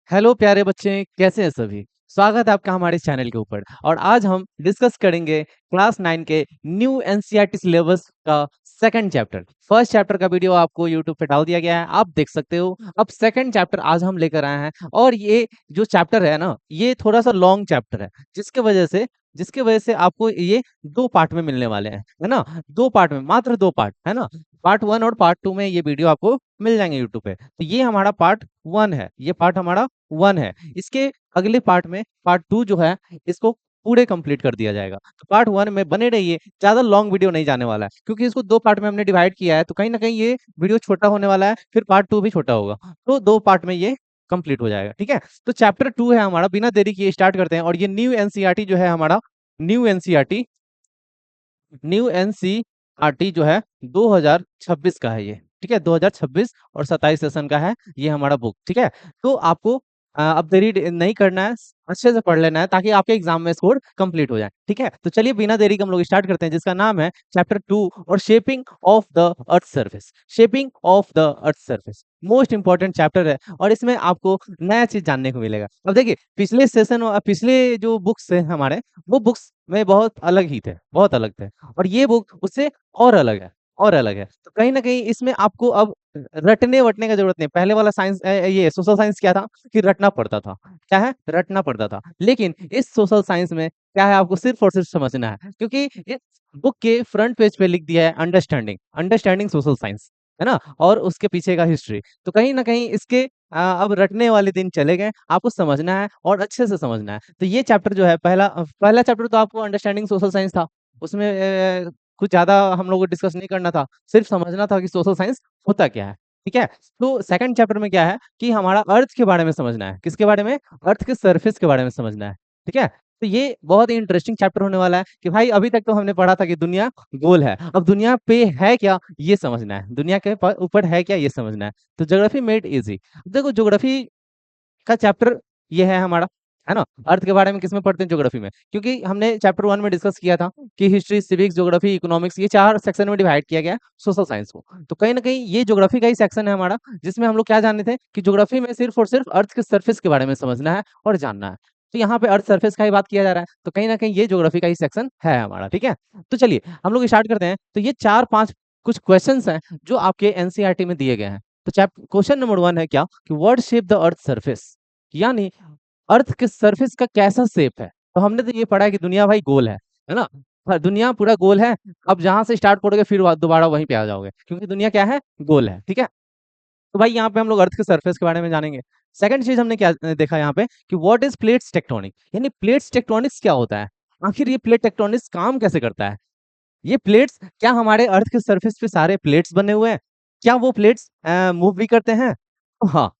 Hello प्यारे बच्चे, कैसे हैं सभी। स्वागत है आपका हमारे चैनल के ऊपर। और आज हम डिस्कस करेंगे क्लास 9 के न्यू एनसीईआरटी सिलेबस का सेकंड चैप्टर। फर्स्ट चैप्टर का वीडियो आपको यूट्यूब पे डाल दिया गया है, आप देख सकते हो। अब सेकंड चैप्टर आज हम लेकर आए हैं। और ये जो चैप्टर है ना, ये थोड़ा सा लॉन्ग चैप्टर है, जिसके वजह से आपको ये दो पार्ट में मिलने वाले हैं, है ना। दो पार्ट में, मात्र दो पार्ट, है ना। पार्ट 1 और पार्ट 2 में ये वीडियो आपको मिल जाएंगे यूट्यूब पे। तो ये हमारा पार्ट 1 है, ये पार्ट हमारा 1 है। इसके अगले पार्ट में पार्ट 2 जो है, इसको पूरे कंप्लीट कर दिया जाएगा। तो पार्ट 1 में बने रहिए, ज्यादा लॉन्ग वीडियो नहीं जाने वाला है, क्योंकि इसको दो पार्ट में हमने डिवाइड किया है। तो कहीं ना कहीं ये वीडियो छोटा होने वाला है, फिर पार्ट 2 भी छोटा होगा। तो दो पार्ट में ये कंप्लीट हो जाएगा, ठीक है। तो चैप्टर 2 है हमारा, बिना देरी किए स्टार्ट करते हैं। और ये न्यू एनसीईआरटी जो है हमारा, न्यू एनसीईआरटी न्यू एनसीईआरटी जो है 2026 का है ये, ठीक है। 2026 और 27 सेशन का है ये हमारा बुक, ठीक है। तो आपको अब देरी नहीं करना है, अच्छे से पढ़ लेना है, ताकि आपके एग्जाम में स्कोर कंप्लीट हो जाए, ठीक है। तो चलिए बिना देरी के हम लोग स्टार्ट करते हैं, जिसका नाम है चैप्टर 2 और shaping of the earth surface. Shaping of the earth surface most important chapter है, और इसमें आपको नया चीज जानने को मिलेगा। अब देखिए, पिछले सेशन और पिछले जो बुक्स है हमारे, वो बुक्स में बहुत अलग ही थे, बहुत अलग थे। और ये बुक उससे और अलग है, और अलग है। तो कहीं ना कहीं इसमें आपको अब रटने वटने का जरूरत नहीं। पहले वाला साइंस, ये सोशल साइंस क्या था कि रटना पड़ता था, क्या है, रटना पड़ता था। लेकिन इस सोशल साइंस में क्या है, आपको सिर्फ और सिर्फ समझना है, क्योंकि इस बुक के फ्रंट पेज पे लिख दिया है अंडरस्टैंडिंग, अंडरस्टैंडिंग सोशल साइंस, है ना। और उसके पीछे का हिस्ट्री। तो कहीं ना कहीं इसके अब रटने वाले दिन चले गए, आपको समझना है और अच्छे से समझना है। तो ये चैप्टर जो है, पहला पहला चैप्टर तो आपको अंडरस्टैंडिंग सोशल साइंस था। उसमें कुछ ज्यादा हम लोग को डिस्कस नहीं करना था, सिर्फ समझना था कि सोशल साइंस होता क्या है, ठीक है। तो सेकंड चैप्टर में क्या है कि हमारा अर्थ के बारे में समझना है। किसके बारे में? अर्थ के सरफेस के बारे में समझना है, ठीक है। तो ये बहुत ही इंटरेस्टिंग चैप्टर होने वाला है कि भाई अभी तक तो हमने पढ़ा था कि दुनिया गोल है, अब दुनिया पे है क्या ये समझना है, दुनिया के ऊपर है क्या ये समझना है। तो ज्योग्राफी मेड इजी। देखो, ज्योग्राफी का चैप्टर ये है हमारा, है ना। अर्थ के बारे में किसमें पढ़ते हैं? ज्योग्राफी में। क्योंकि हमने चैप्टर 1 में डिस्कस किया था कि हिस्ट्री, सिविक्स, ज्योग्राफी, इकोनॉमिक्स, ये चार सेक्शन में डिवाइड किया गया सोशल साइंस को। तो कहीं ना कहीं ये ज्योग्राफी का ही सेक्शन है हमारा, जिसमें हम लोग क्या जानते थे कि ज्योग्राफी में सिर्फ और सिर्फ अर्थ के सरफेस के बारे में समझना है और जानना है। तो यहाँ पे अर्थ सरफेस का ही बात किया जा रहा है, तो कहीं ना कहीं ये ज्योग्राफी का ही सेक्शन है हमारा, ठीक है। तो चलिए हम लोग स्टार्ट करते हैं। तो ये चार पांच कुछ क्वेश्चंस हैं जो आपके एनसीईआरटी में दिए गए हैं। तो क्वेश्चन नंबर 1 है क्या कि what shape the earth surface, यानी अर्थ के सरफेस का कैसा शेप है। तो हमने तो ये पढ़ा है कि दुनिया भाई गोल है ना। हाँ, दुनिया पूरा गोल है। अब जहां से स्टार्ट करोगे फिर दोबारा वहीं पे आ जाओगे, क्योंकि दुनिया क्या है, गोल है, ठीक है। तो भाई यहाँ पे हम लोग अर्थ के सरफेस के बारे में जानेंगे। सेकंड चीज हमने क्या देखा यहाँ पे कि व्हाट इज प्लेट्स टेक्टोनिक, यानी प्लेट्स टेक्टोनिक्स क्या होता है, आखिर ये प्लेट टेक्टोनिक्स काम कैसे करता है। ये प्लेट्स क्या हमारे अर्थ के सरफेस पे सारे प्लेट्स बने हुए हैं, क्या वो प्लेट्स मूव भी करते हैं? तो हाँ,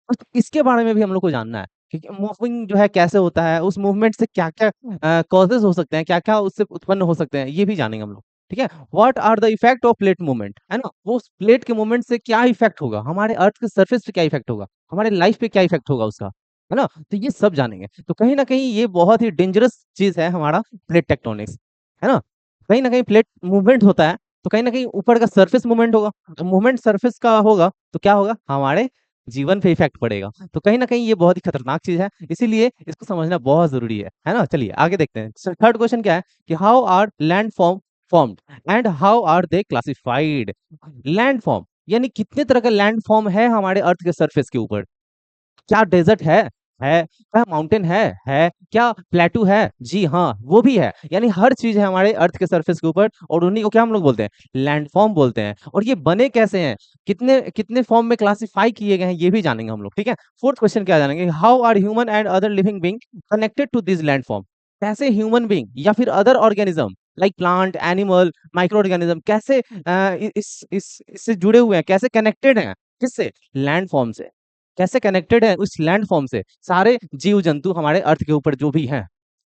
बस इसके बारे में भी हम लोग को जानना है कि मूविंग जो है कैसे होता है, उस मूवमेंट से क्या क्या कॉजेज हो सकते हैं, क्या क्या उससे उत्पन्न हो सकते हैं, ये भी जानेंगे हम लोग, ठीक है। What are the effect of plate movement, है ना। वो उस प्लेट के मूवमेंट से क्या इफेक्ट होगा, हमारे अर्थ के सरफेस पे क्या इफेक्ट होगा, हमारे लाइफ पे क्या इफेक्ट होगा उसका, है ना। तो ये सब जानेंगे। तो कहीं ना कहीं ये बहुत ही डेंजरस चीज है हमारा प्लेट टेक्टोनिक्स, है ना। कहीं ना कहीं प्लेट मूवमेंट होता है, तो कहीं ना कहीं ऊपर का सरफेस मूवमेंट होगा। मूवमेंट सरफेस का होगा तो क्या होगा, हमारे जीवन पे इफेक्ट पड़ेगा। तो कहीं ना कहीं ये बहुत ही खतरनाक चीज है, इसीलिए इसको समझना बहुत जरूरी है ना। चलिए आगे देखते हैं। थर्ड क्वेश्चन क्या है कि how are land form formed and how are they classified. Land form यानी कितने तरह का लैंड फॉर्म है हमारे अर्थ के सरफेस के ऊपर। क्या डेजर्ट है क्या माउंटेन है क्या प्लेटू है, जी हाँ वो भी है। यानी हर चीज है हमारे अर्थ के सरफेस के ऊपर, और उन्हीं को क्या हम लोग बोलते हैं, लैंडफॉर्म बोलते हैं। और ये बने कैसे हैं, कितने कितने फॉर्म में क्लासिफाई किए गए हैं, ये भी जानेंगे हम लोग, ठीक है। फोर्थ क्वेश्चन क्या जानेंगे, how are human and other living being connected to this landform. कैसे ह्यूमन बीइंग या फिर other organism like plant, animal, micro organism कैसे इससे जुड़े हुए हैं, कैसे कनेक्टेड हैं, किससे, लैंडफॉर्म से। कैसे कनेक्टेड है उस लैंड फॉर्म से सारे जीव जंतु हमारे अर्थ के ऊपर जो भी हैं,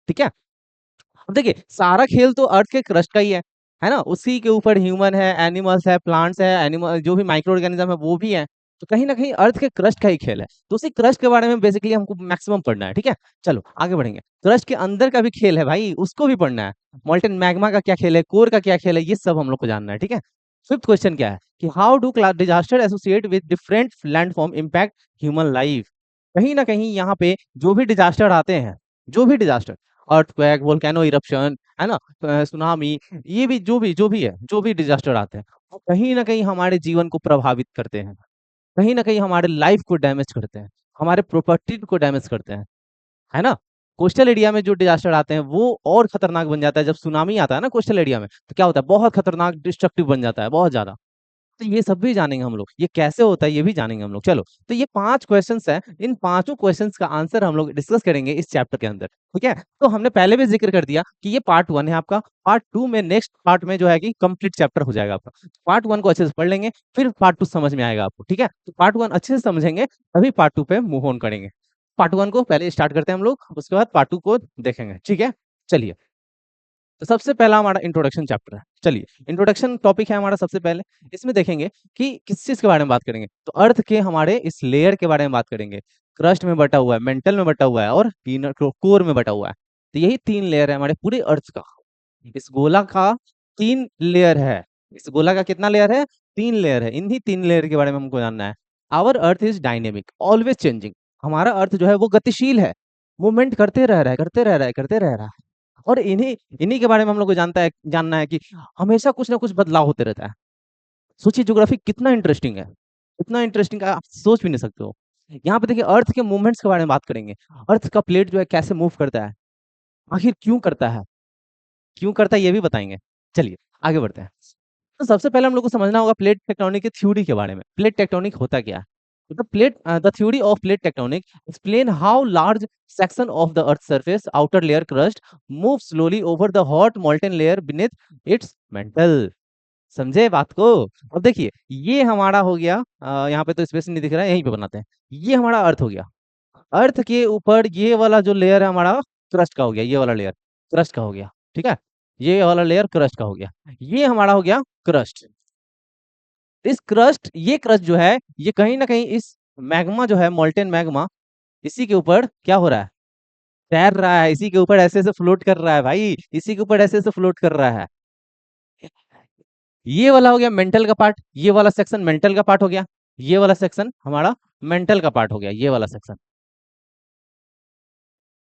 ठीक है। अब देखिए, सारा खेल तो अर्थ के क्रस्ट का ही है ना। उसी के ऊपर ह्यूमन है, एनिमल्स है, प्लांट्स है, एनिमल जो भी माइक्रो ऑर्गेनिज्म है वो भी है। तो कहीं ना कहीं अर्थ के क्रस्ट का ही खेल है, तो उसी क्रस्ट के बारे में बेसिकली हमको मैक्सिमम पढ़ना है, ठीक है। चलो आगे बढ़ेंगे। क्रस्ट के अंदर का भी खेल है भाई, उसको भी पढ़ना है। मोल्टेन मैग्मा का क्या खेल है, कोर का क्या खेल है, ये सब हम लोग को जानना है, ठीक है। फिफ्थ क्वेश्चन क्या है कि how do disaster associate with different landform impact human life. कहीं ना कहीं यहाँ पे जो भी डिजास्टर आते हैं, जो भी डिजास्टर, अर्थक्वेक, वोल्केनो इरप्शन, है ना, सुनामी, ये भी जो भी है, जो भी डिजास्टर आते हैं, वो कहीं ना कहीं हमारे जीवन को प्रभावित करते हैं, कहीं ना कहीं हमारे लाइफ को डैमेज करते हैं, हमारे प्रॉपर्टी को डैमेज करते हैं, है ना। कोस्टल एरिया में जो डिजास्टर आते हैं वो और खतरनाक बन जाता है। जब सुनामी आता है ना कोस्टल एरिया में, तो क्या होता है, बहुत खतरनाक डिस्ट्रक्टिव बन जाता है, बहुत ज्यादा। तो ये सब भी जानेंगे हम लोग, ये कैसे होता है ये भी जानेंगे हम लोग। चलो, तो ये 5 क्वेश्चंस हैं, इन पांचों क्वेश्चंस का आंसर हम लोग डिस्कस करेंगे इस चैप्टर के अंदर, ठीक है। तो हमने पहले भी जिक्र कर दिया कि ये पार्ट 1 है आपका। पार्ट 2 में, नेक्स्ट पार्ट में जो है कि कंप्लीट चैप्टर हो जाएगा आपका। पार्ट 1 को अच्छे से पढ़ लेंगे, फिर पार्ट 2 समझ में आएगा आपको, ठीक है। तो पार्ट 1 अच्छे से समझेंगे, तभी पार्ट 2 पे मूव ऑन करेंगे। पार्ट 1 को पहले स्टार्ट करते हैं हम लोग, उसके बाद पार्ट 2 को देखेंगे, ठीक है। चलिए, तो सबसे पहला हमारा इंट्रोडक्शन चैप्टर है। चलिए, इंट्रोडक्शन टॉपिक है हमारा सबसे पहले। इसमें देखेंगे कि किस चीज के बारे में बात करेंगे, तो अर्थ के हमारे इस लेयर के बारे में बात करेंगे। क्रस्ट में बटा हुआ है, मेंटल में बटा हुआ है, और इनर कोर में बटा हुआ है। तो यही 3 लेयर है हमारे पूरे अर्थ का। इस गोला का 3 लेयर है। इस गोला का कितना लेयर है? 3 लेयर है। इन्हीं 3 लेयर के बारे में हमको जानना है। Our earth is dynamic, always changing. हमारा अर्थ जो है वो गतिशील है, मूवमेंट करते रह रहा है, करते रह रहा है, करते रह रहा है। और इन्हीं इन्हीं के बारे में हम लोग को जानना है कि हमेशा कुछ ना कुछ बदलाव होते रहता है। सोचिए, ज्योग्राफी कितना इंटरेस्टिंग है, इतना इंटरेस्टिंग आप सोच भी नहीं सकते हो। यहाँ पे देखिए, अर्थ के मूवमेंट्स के बारे में बात करेंगे। अर्थ का प्लेट जो है कैसे मूव करता है, आखिर क्यों करता है, क्यों करता है ये भी बताएंगे। चलिए, आगे बढ़ते हैं। तो सबसे पहले हम लोग को समझना होगा प्लेट टेक्टोनिक की थ्योरी के बारे में। प्लेट टेक्टोनिक होता क्या है? The theory of plate tectonic explain how large section of the earth surface, outer layer crust, move slowly over the hot molten layer beneath its mantle। समझे बात को? अब देखिए, ये हमारा हो गया, यहाँ पे तो स्पेस नहीं दिख रहा है, यहीं पे बनाते हैं। ये हमारा अर्थ हो गया। अर्थ के ऊपर ये वाला जो लेयर है हमारा, क्रस्ट का हो गया, ये वाला लेयर क्रस्ट का हो गया, ठीक है। ये वाला लेयर क्रस्ट का हो गया, ये हमारा हो गया क्रस्ट। इस क्रस्ट, ये क्रस्ट जो है, ये कहीं ना कहीं इस मैग्मा जो है, मोल्टेन मैग्मा, इसी के ऊपर क्या हो रहा है, तैर रहा है, इसी के ऊपर ऐसे ऐसे फ्लोट कर रहा है भाई, इसी के ऊपर ऐसे ऐसे फ्लोट कर रहा है। ये वाला हो गया मेंटल का पार्ट, ये वाला सेक्शन मेंटल का पार्ट हो गया, ये वाला सेक्शन हमारा मेंटल का पार्ट हो गया, ये वाला सेक्शन,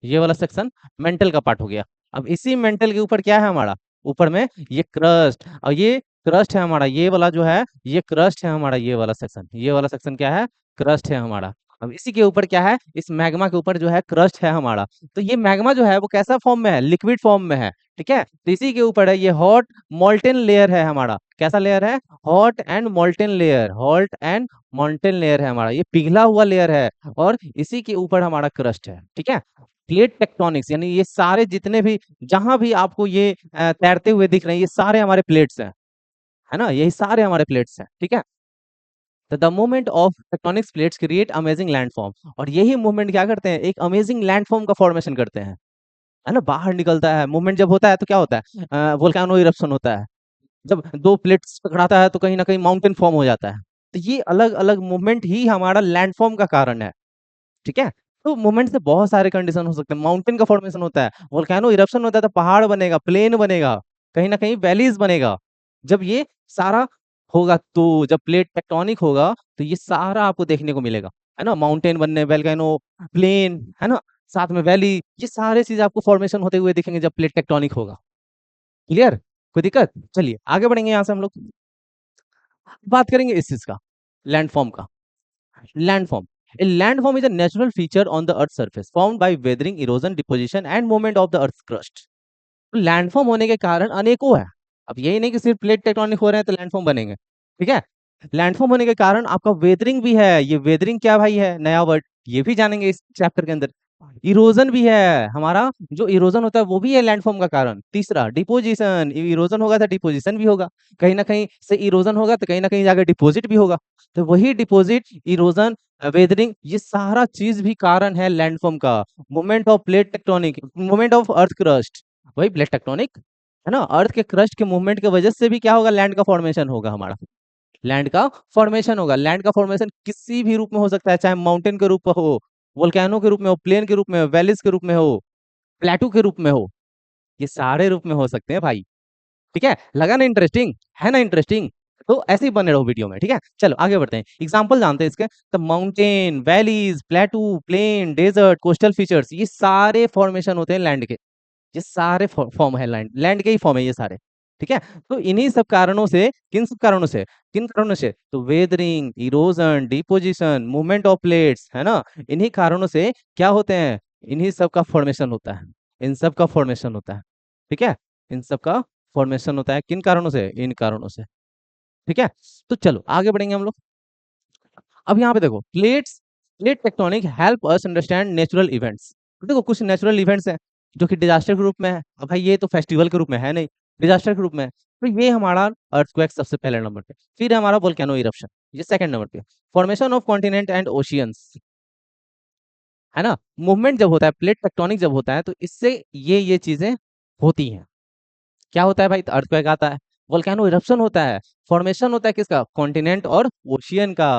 ये वाला सेक्शन मेंटल का पार्ट हो गया। अब इसी मेंटल के ऊपर क्या है हमारा, ऊपर में ये क्रस्ट, और ये क्रस्ट है हमारा, ये वाला जो है ये क्रस्ट है हमारा, ये वाला सेक्शन, ये वाला सेक्शन क्या है, क्रस्ट है हमारा। अब इसी के ऊपर क्या है, इस मैग्मा के ऊपर जो है क्रस्ट है हमारा। तो ये मैग्मा जो है वो कैसा फॉर्म में है, लिक्विड फॉर्म में है, ठीक है। तो इसी के ऊपर है ये हॉट मोल्टेन लेयर है हमारा। कैसा लेयर है? Hot and molten layer, hot and molten layer है हमारा, ये पिघला हुआ लेयर है। और इसी के ऊपर हमारा क्रस्ट है, ठीक है। प्लेट टेक्टोनिक्स यानी ये सारे जितने भी, जहां भी आपको ये तैरते हुए दिख रहे हैं, ये सारे हमारे प्लेट्स हैं, है ना, यही सारे हमारे प्लेट्स हैं, ठीक है। तो the movement of tectonics plates create amazing landform, और यही मूवमेंट क्या करते हैं, एक अमेजिंग लैंडफॉर्म का फॉर्मेशन करते हैं, है ना। बाहर निकलता है मूवमेंट, जब होता है तो क्या होता है, वोल्केनो इरप्शन होता है। जब दो प्लेट्स टकराता है तो कहीं ना कहीं माउंटेन फॉर्म हो जाता है। तो ये अलग अलग मूवमेंट ही हमारा लैंडफॉर्म का कारण है, ठीक है। तो मूवमेंट से बहुत सारे कंडीशन हो सकते हैं। माउंटेन का फॉर्मेशन होता है, वोल्केनो इरप्शन होता है तो पहाड़ बनेगा, प्लेन बनेगा, कहीं ना कहीं वैलीज बनेगा। जब ये सारा होगा, तो जब प्लेट टेक्टोनिक होगा तो ये सारा आपको देखने को मिलेगा, है ना। माउंटेन बनने, वोल्केनो, प्लेन, है ना, साथ में वैली, ये सारे चीज आपको फॉर्मेशन होते हुए दिखेंगे जब प्लेट टेक्टोनिक होगा। क्लियर? कोई दिक्कत? चलिए आगे बढ़ेंगे यहाँ से हम लोग, बात करेंगे इस चीज का, लैंडफॉर्म का। Landform. A landform is a natural feature on the Earth's surface formed by weathering, erosion, deposition and movement of the Earth's crust. तो लैंडफॉर्म होने के कारण अनेकों है। अब यही नहीं कि सिर्फ प्लेट टेक्टोनिक हो रहे हैं तो लैंडफॉर्म बनेंगे, ठीक है। लैंडफॉर्म होने के कारण आपका वेदरिंग भी है। ये वेदरिंग क्या भाई है, नया वर्ड, ये भी जानेंगे इस चैप्टर के अंदर। इरोजन भी है हमारा, जो इरोजन होता है वो भी है लैंडफॉर्म का कारण। तीसरा, डिपोजिशन, इरोजन होगा तो डिपोजिशन भी होगा, कहीं ना कहीं से इरोजन होगा तो कहीं ना कहीं जाकर डिपोजिट भी होगा। तो वही डिपोजिट, इरोजन, वेदरिंग, ये सारा चीज भी कारण है लैंडफॉर्म का। Movement of plate tectonic, movement of earth crust, वही प्लेट टेक्टोनिक, है ना। अर्थ के क्रस्ट के मूवमेंट की वजह से भी क्या होगा, लैंड का फॉर्मेशन होगा हमारा, लैंड का फॉर्मेशन होगा। लैंड का फॉर्मेशन किसी भी रूप में हो सकता है, चाहे माउंटेन के रूप में हो, वोल्केनो के रूप में हो, प्लेन के रूप में हो, वैलीज के रूप में हो, प्लेटू के रूप में हो, ये सारे रूप में हो सकते हैं भाई, ठीक है। लगा ना इंटरेस्टिंग, है ना इंटरेस्टिंग। तो ऐसे ही बने रहो वीडियो में, ठीक है। चलो आगे बढ़ते हैं, एग्जाम्पल जानते हैं इसके। तो mountain, valleys, plateau, plain, desert, coastal features, ये सारे फॉर्मेशन होते हैं लैंड के। ये सारे फॉर्म है लैंड लैंड के ही फॉर्म है ये सारे, ठीक है। तो इन्हीं सब कारणों से, किन सब कारणों से, किन कारणों से, तो weathering, erosion, deposition, movement of plates, है ना, इन्हीं कारणों से क्या होते हैं, इन्हीं सब का फॉर्मेशन होता है, इन सब का फॉर्मेशन होता है, ठीक है। इन सब का फॉर्मेशन होता है किन कारणों से, इन कारणों से, ठीक है। तो चलो आगे बढ़ेंगे हम लोग। अब यहाँ पे देखो, plate tectonic help us understand natural events. देखो कुछ नेचुरल इवेंट्स हैं जो कि डिजास्टर के रूप में है। अब भाई ये तो फेस्टिवल के रूप में है नहीं, डिजास्टर के रूप में है। तो ये हमारा अर्थक्वेक सबसे पहले नंबर पे, फिर हमारा वोल्केनो इरप्शन, ये सेकंड नंबर पे। Formation of continent and oceans, है ना, मूवमेंट जब होता है, प्लेट टेक्टोनिक जब होता है, तो इससे ये चीजें होती हैं। क्या होता है भाई, अर्थक्वेक आता है, वोल्केनो इरप्शन होता है, फॉर्मेशन होता है किसका, कॉन्टिनेंट और ओशियन का।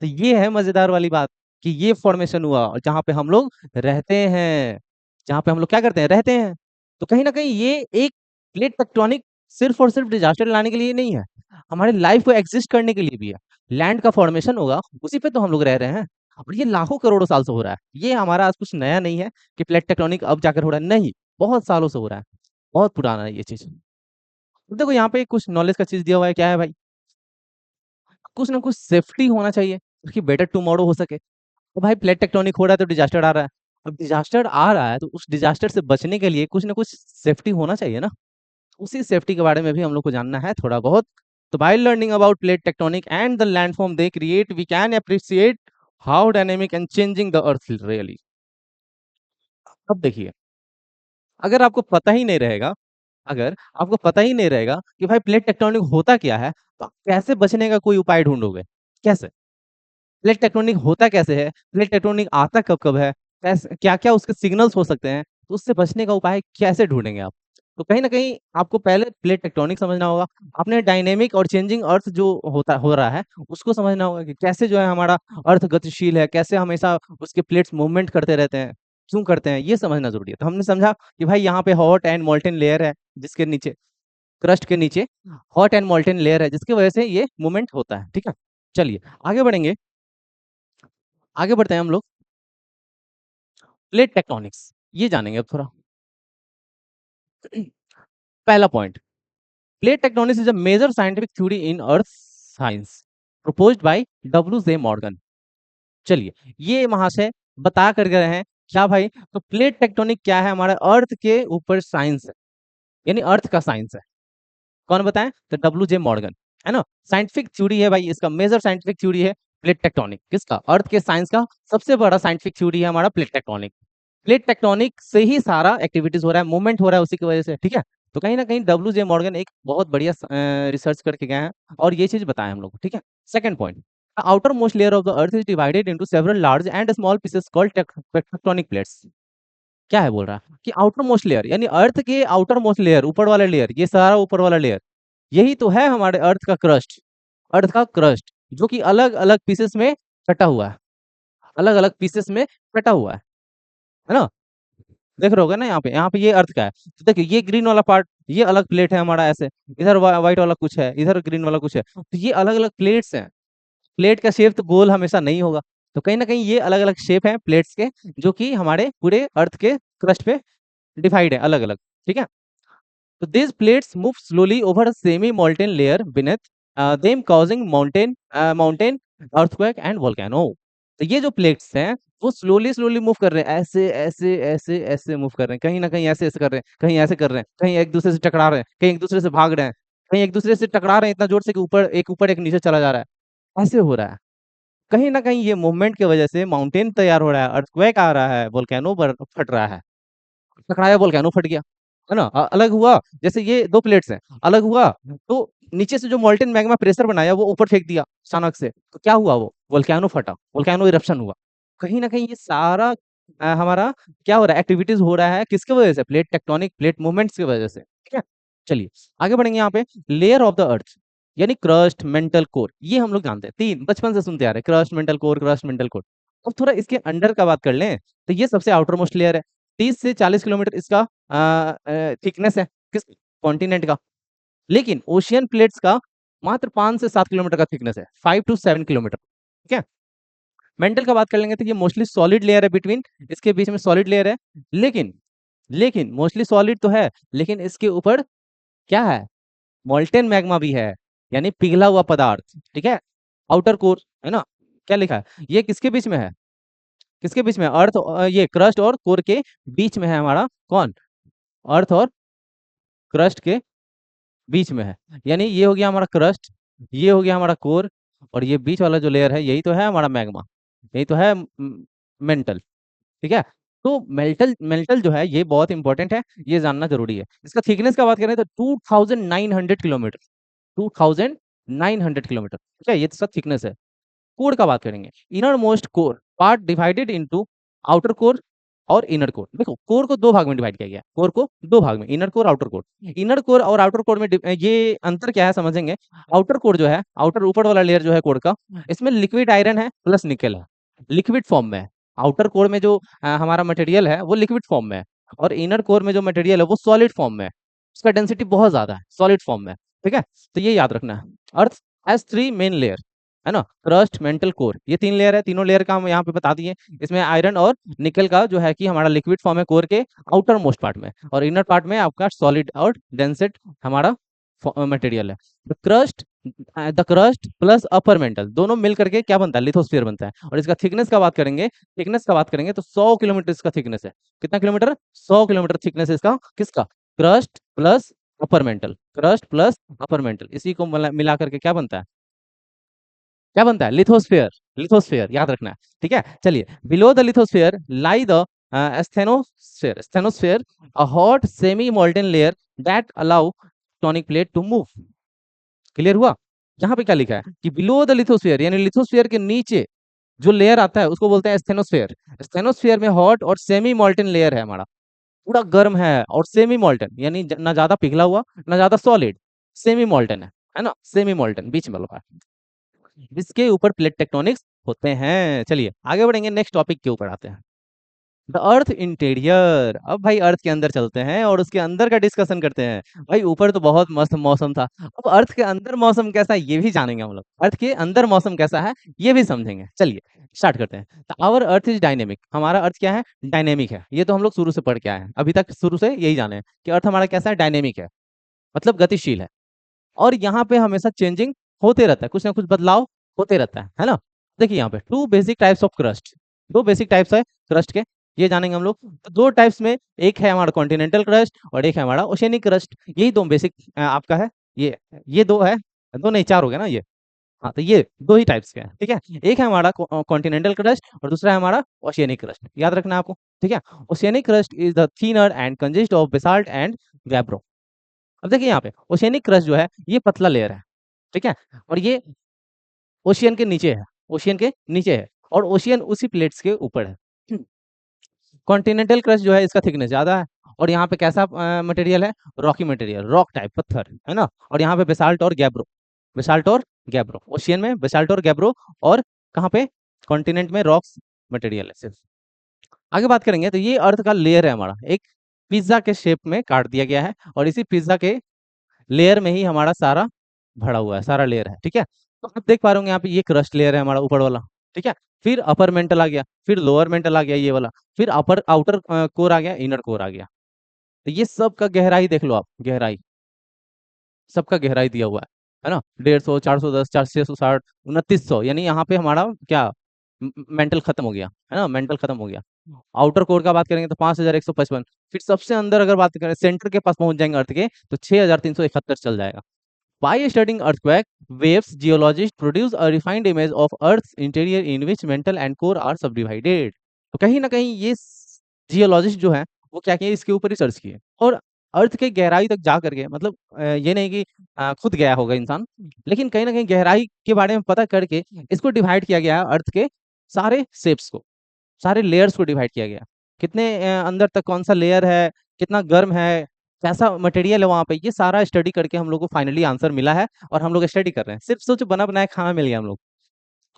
तो ये है मजेदार वाली बात कि ये फॉर्मेशन हुआ और जहां पे हम लोग रहते हैं, जहां पे हम लोग क्या करते हैं, रहते हैं। तो कहीं ना कहीं ये एक प्लेट टेक्टोनिक सिर्फ और सिर्फ डिजास्टर लाने के लिए नहीं है, हमारे लाइफ को एग्जिस्ट करने के लिए भी है। लैंड का फॉर्मेशन होगा, उसी पे तो हम लोग रह रहे हैं, और ये लाखों करोड़ों साल से हो रहा है। ये हमारा आज कुछ नया नहीं है कि प्लेट टेक्टोनिक अब जाकर हो रहा है, नहीं, बहुत सालों से हो रहा है, बहुत पुराना है ये चीज। देखो यहाँ पे कुछ नॉलेज का चीज दिया हुआ है, क्या है भाई, कुछ ना कुछ सेफ्टी होना चाहिए ताकि बेटर टुमारो हो सके। तो भाई प्लेट टेक्टोनिक हो रहा है तो डिजास्टर आ रहा है। अब डिजास्टर आ रहा है तो उस डिजास्टर से बचने के लिए कुछ ना कुछ सेफ्टी होना चाहिए ना। उसी सेफ्टी के बारे में भी हम लोग को जानना है थोड़ा बहुत। तो by learning about plate tectonic and the landform they create, we can appreciate how dynamic and changing the earth really. अब देखिए, अगर आपको पता ही नहीं रहेगा, अगर आपको पता ही नहीं रहेगा कि भाई प्लेट टेक्टोनिक होता क्या है, तो आप कैसे बचने का कोई उपाय ढूंढोगे, कैसे। प्लेट टेक्टोनिक होता कैसे है, प्लेट टेक्टोनिक आता कब कब है, कैसे, क्या क्या उसके सिग्नल्स हो सकते हैं, तो उससे बचने का उपाय कैसे ढूंढेंगे आप। तो कहीं ना कहीं आपको पहले प्लेट टेक्टोनिक समझना होगा, आपने डायनेमिक और चेंजिंग अर्थ जो होता हो रहा है उसको समझना होगा कि कैसे जो है हमारा अर्थ गतिशील है, कैसे हमेशा उसके प्लेट्स मूवमेंट करते रहते हैं, क्यों करते हैं, ये समझना जरूरी है। तो हमने समझा कि भाई यहाँ पे हॉट एंड मोल्टेन लेयर है, जिसके नीचे, क्रस्ट के नीचे हॉट एंड मोल्टेन लेयर है, जिसकी वजह से ये मूवमेंट होता है, ठीक है। चलिए आगे बढ़ेंगे, आगे बढ़ते हैं हम लोग, प्लेट टेक्टोनिक्स ये जानेंगे अब थोड़ा। पहला point, plate tectonics is a major scientific theory in earth science proposed by W J Morgan. चलिए, ये महाशय बता कर गए हैं क्या भाई, तो प्लेट टेक्टोनिक क्या है, हमारे अर्थ के ऊपर साइंस है, यानी अर्थ का साइंस है। कौन बताए, तो डब्ल्यू जे मॉर्गन, है ना। साइंटिफिक थ्योरी है भाई, इसका मेजर साइंटिफिक थ्योरी है प्लेट टेक्टोनिक, किसका, अर्थ के साइंस का सबसे बड़ा साइंटिफिक थ्योरी है हमारा प्लेट टेक्टोनिक। प्लेट टेक्टोनिक से ही सारा एक्टिविटीज हो रहा है, मूवमेंट हो रहा है उसी की वजह से, ठीक है। तो कहीं ना कहीं डब्ल्यू जे मॉर्गन एक बहुत बढ़िया रिसर्च करके गए हैं और ये चीज बताया हम लोग को, ठीक है। Second point, outer most layer of the earth is divided into several large and small pieces called tectonic plates. क्या है बोल रहा है कि आउटर मोस्ट लेयर, यानी अर्थ के आउटर मोस्ट लेयर, ऊपर वाला लेयर, ये सारा ऊपर वाला लेयर, यही तो है हमारे अर्थ का क्रस्ट, अर्थ का क्रस्ट, जो कि अलग अलग पीसेस में कटा हुआ है, अलग अलग पीसेस में कटा हुआ है ना। देख रहे होगे ना, यहाँ पे ये अर्थ का है, तो देखिए ये ग्रीन वाला पार्ट, ये अलग प्लेट है हमारा ऐसे, इधर व्हाइट वाला कुछ है, इधर ग्रीन वाला कुछ है, तो ये अलग अलग प्लेट्स हैं। प्लेट का शेप तो गोल हमेशा नहीं होगा, तो कहीं ना कहीं ये अलग अलग शेप है प्लेट्स के, जो कि हमारे पूरे अर्थ के क्रस्ट पे डिवाइड है अलग अलग, ठीक है। तो these plates move slowly over a semi-molten layer beneath them, causing mountain earthquake and volcano। तो ये जो प्लेट्स हैं वो स्लोली स्लोली मूव कर रहे हैं, ऐसे ऐसे ऐसे ऐसे मूव कर रहे हैं, कहीं ना कहीं ऐसे ऐसे कर रहे हैं, कहीं ऐसे कर रहे हैं, कहीं एक दूसरे से टकरा रहे हैं, कहीं एक दूसरे से भाग रहे हैं, कहीं एक दूसरे से टकरा रहे हैं इतना जोर से कि ऊपर एक नीचे चला जा रहा है, ऐसे हो रहा है। कहीं ना कहीं ये मूवमेंट की वजह से माउंटेन तैयार हो रहा है, अर्थक्वेक आ रहा है, वोल्केनो फट रहा है, टकराया वोल्केनो फट गया, है ना। अलग हुआ, जैसे ये दो प्लेट्स हैं, अलग हुआ तो नीचे से जो मोल्टेन मैग्मा प्रेशर बनाया वो ऊपर फेंक दिया अचानक से, तो क्या हुआ, वो वोल्केनो फटा, वोल्केनो इरप्शन हुआ। कहीं ना कहीं ये सारा हमारा क्या हो रहा है, एक्टिविटीज हो रहा है किसकी वजह से, प्लेट टेक्टोनिक, प्लेट मूवमेंट्स की वजह से, ठीक है। चलिए आगे बढ़ेंगे, यहाँ पे लेयर ऑफ द अर्थ, यानी क्रस्ट, मेंटल कोर, ये हम लोग जानते हैं, तीन बचपन से सुनते आ रहे हैं, crust, mantle core, crust, mantle core. अब थोड़ा इसके अंडर का बात कर लें, तो ये सबसे आउटर मोस्ट लेयर है, 30 से 40 किलोमीटर इसका थिकनेस है, किस कॉन्टिनेंट का। लेकिन ओशियन प्लेट्स का मात्र 5 से 7 किलोमीटर का थिकनेस है, 5 to 7 किलोमीटर। ठीक है। मेंटल का बात कर लेंगे तो ये मोस्टली सॉलिड लेयर है, बिटवीन इसके बीच में सॉलिड लेयर है, लेकिन लेकिन मोस्टली सॉलिड तो है, लेकिन इसके ऊपर क्या है, मोल्टेन मैग्मा भी है, यानी पिघला हुआ पदार्थ। ठीक है। आउटर कोर है ना, क्या लिखा है, ये किसके बीच में है, किसके बीच में, अर्थ, ये क्रस्ट और कोर के बीच में है हमारा, कौन, अर्थ और क्रस्ट के बीच में है। यानी ये हो गया हमारा क्रस्ट, ये हो गया हमारा कोर, और ये बीच वाला जो लेयर है यही तो है हमारा मैग्मा, यही तो है मेंटल। ठीक है। तो मेल्टल मेल्टल जो है ये बहुत इंपॉर्टेंट है, ये जानना जरूरी है। इसका थिकनेस का बात करें तो 2900 किलोमीटर, 2900 किलोमीटर। ठीक है, ये तो सब थिकनेस है। कोर का बात करेंगे, inner most core part divided into outer core और इनर कोर। देखो कोर को दो भाग में डिवाइड किया गया है, कोर को दो भाग में, inner core outer core. Inner core और आउटर कोर में ये अंतर क्या है समझेंगे। आउटर कोर जो है, आउटर ऊपर वाला लेयर जो है कोर का, इसमें लिक्विड आयरन है प्लस निकल है, लिक्विड फॉर्म में है। आउटर कोर में जो हमारा मटेरियल है वो लिक्विड फॉर्म में है, और इनर कोर में जो मटेरियल है वो सॉलिड फॉर्म में है, उसका डेंसिटी बहुत ज्यादा है सॉलिड फॉर्म में। ठीक है, तो ये याद रखना है। अर्थ हैज 3 मेन लेयर, है ना, क्रस्ट, मेंटल, कोर, ये 3 लेयर है। तीनों लेयर का हम यहाँ पे बता दिए। इसमें आयरन और निकल का जो है कि हमारा लिक्विड फॉर्म है कोर के आउटर मोस्ट पार्ट में, और इनर पार्ट में आपका सॉलिड और डेंसेट हमारा मटेरियल है। The crust plus upper mantle दोनों मिल करके क्या बनता है, लिथोस्फीयर बनता है। और इसका थिकनेस का बात करेंगे, थिकनेस का बात करेंगे तो 100 किलोमीटर इसका थिकनेस है। कितना किलोमीटर, 100 किलोमीटर थिकनेस है इसका, किसका, crust plus upper mantle, crust plus upper mantle, इसी को मिला करके क्या बनता है, क्या बनता है, लिथोस्फीयर। लिथोस्फीयर याद रखना है। ठीक है, चलिए, below the lithosphere lie the asthenosphere, asthenosphere, a hot semi molten layer that allow tectonic plate to move. Clear हुआ। यहाँ पे क्या लिखा है कि बिलो द लिथोस्फीयर, यानी लिथोस्फीयर के नीचे जो लेयर आता है उसको बोलते हैं स्टेनोस्फीयर। स्टेनोस्फीयर में हॉट और सेमी मोल्टन लेयर है हमारा, पूरा गर्म है, और सेमी मोल्टन यानी ना ज्यादा पिघला हुआ ना ज्यादा सॉलिड, सेमी मोल्टन है ना, सेमी मोल्टन बीच में लगा, जिसके ऊपर प्लेट टेक्टोनिक्स होते हैं। चलिए आगे बढ़ेंगे, नेक्स्ट टॉपिक के ऊपर आते हैं, द अर्थ इंटीरियर। अब भाई अर्थ के अंदर चलते हैं और उसके अंदर का डिस्कशन करते हैं। भाई ऊपर तो बहुत मस्त मौसम था, अब अर्थ के अंदर मौसम कैसा है ये भी जानेंगे हम लोग, अर्थ के अंदर मौसम कैसा है ये भी समझेंगे। चलिए स्टार्ट करते हैं। तो आवर अर्थ इज डायनेमिक, हमारा अर्थ क्या है, डायनेमिक है। ये तो हम लोग शुरू से पढ़ के आए हैं, अभी तक शुरू से यही जाने हैं कि अर्थ हमारा कैसा है, डायनेमिक है, मतलब गतिशील है। और यहाँ पे हमेशा चेंजिंग होते रहता है, कुछ ना कुछ बदलाव होते रहता है ना। देखिए यहाँ पे two basic types of crust, दो बेसिक टाइप्स है क्रस्ट के, ये जानेंगे हम लोग। तो दो टाइप्स में, एक है हमारा कॉन्टिनेंटल क्रस्ट और एक है हमारा ओशियनिक क्रस्ट, यही दो बेसिक आपका है। ये दो है, दो नहीं चार हो गया ना ये। हाँ, तो ये दो ही टाइप्स के हैं। ठीक है, एक है हमारा कॉन्टिनेंटल क्रस्ट और दूसरा है हमारा ओशियनिक क्रस्ट, याद रखना है आपको। ठीक है, oceanic crust is the thinner and consist of basalt and gabbro. अब देखिए यहाँ पे ओशियनिक क्रस्ट जो है ये पतला लेयर है। ठीक है, और ये ओशियन के नीचे है, ओशियन के नीचे है, और ओशियन उसी प्लेट्स के ऊपर है। कॉन्टिनेंटल क्रस्ट जो है इसका थिकनेस ज्यादा है, और यहाँ पे कैसा मटेरियल है, रॉकी मटेरियल, रॉक टाइप पत्थर, है ना। और यहाँ पे बेसाल्ट और गैब्रो, बेसाल्ट और गैब्रो, ओशियन में बेसाल्ट और गैब्रो, और कहाँ पे, कॉन्टिनेंट में रॉक्स मटेरियल है सिर्फ। आगे बात करेंगे तो ये अर्थ का लेयर है हमारा, एक पिज्जा के शेप में काट दिया गया है, और इसी पिज्जा के लेयर में ही हमारा सारा भरा हुआ है, सारा लेयर है। ठीक है, तो आप देख पा रहे होंगे यहाँ पे ये क्रस्ट लेयर है हमारा ऊपर वाला। ठीक है, फिर अपर मेंटल आ गया, फिर लोअर मेंटल आ गया ये वाला, फिर अपर आउटर कोर आ गया, इनर कोर आ गया। तो ये सब का गहराई देख लो आप, गहराई, सबका गहराई दिया हुआ है ना, 150, 410, 460, 2900, यानी यहाँ पे हमारा क्या, मेंटल खत्म हो गया, है ना, मेंटल खत्म हो गया। आउटर कोर का बात करेंगे तो 5155, फिर सबसे अंदर अगर बात करें सेंटर के पास पहुंच जाएंगे अर्थ के तो 6371 चल जाएगा। By studying earthquake waves, geologists produce a refined image of Earth's interior in which mantle and core are subdivided. तो कहीं ना कहीं ये जियोलॉजिस्ट जो है वो क्या किए, इसके ऊपर रिसर्च किए, और अर्थ के गहराई तक जा करके, मतलब ये नहीं कि खुद गया होगा इंसान, लेकिन कहीं ना कहीं गहराई के बारे में पता करके इसको डिवाइड किया गया है, अर्थ के सारे शेप्स को, सारे लेयर्स को डिवाइड किया गया, कितने अंदर तक कौन सा लेयर है, कितना गर्म है, कैसा मटेरियल है वहां पे, ये सारा स्टडी करके हम लोग को फाइनली आंसर मिला है, और हम लोग स्टडी कर रहे हैं। सिर्फ सोचो बना बनाया खाना मिल गया हम लोग।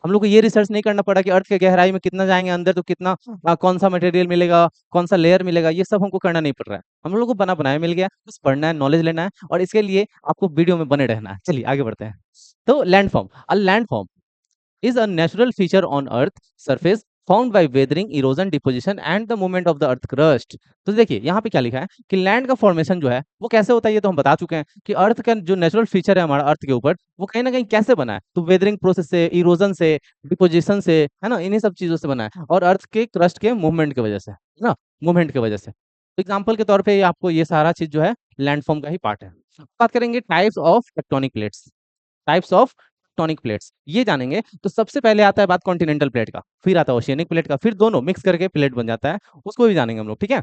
हम लोग को ये रिसर्च नहीं करना पड़ा कि अर्थ के गहराई में कितना जाएंगे अंदर तो कितना कौन सा मटेरियल मिलेगा, कौन सा लेयर मिलेगा, ये सब हमको करना नहीं पड़ रहा है। हम लोग को बना बनाया मिल गया, बस पढ़ना है, नॉलेज लेना है, और इसके लिए आपको वीडियो में बने रहना है। चलिए आगे बढ़ते हैं। तो landform, a landform is a natural feature on earth surface found by weathering, erosion, deposition and the movement of the earth crust। तो देखिए यहाँ पे क्या लिखा है कि लैंड का फॉर्मेशन जो है वो कैसे होता है, ये तो हम बता चुके हैं कि अर्थ का जो नेचुरल फीचर है हमारा अर्थ के ऊपर, वो कहीं ना कहीं कैसे बना है, तो वेदरिंग प्रोसेस से, इरोजन से, डिपोजिशन से, है ना, इन्हीं सब चीजों से बना है, और अर्थ के क्रस्ट के मूवमेंट की वजह से, है ना, मूवमेंट की वजह से। तो एग्जाम्पल के तौर पे आपको ये सारा चीज जो है लैंडफॉर्म का ही पार्ट है। बात करेंगे types of tectonic plates, types of tectonic plates ये जानेंगे। तो सबसे पहले आता है बात कॉन्टिनेंटल प्लेट का, फिर आता है ओशियनिक प्लेट का, फिर दोनों मिक्स करके प्लेट बन जाता है, उसको भी जानेंगे हम लोग, ठीक है।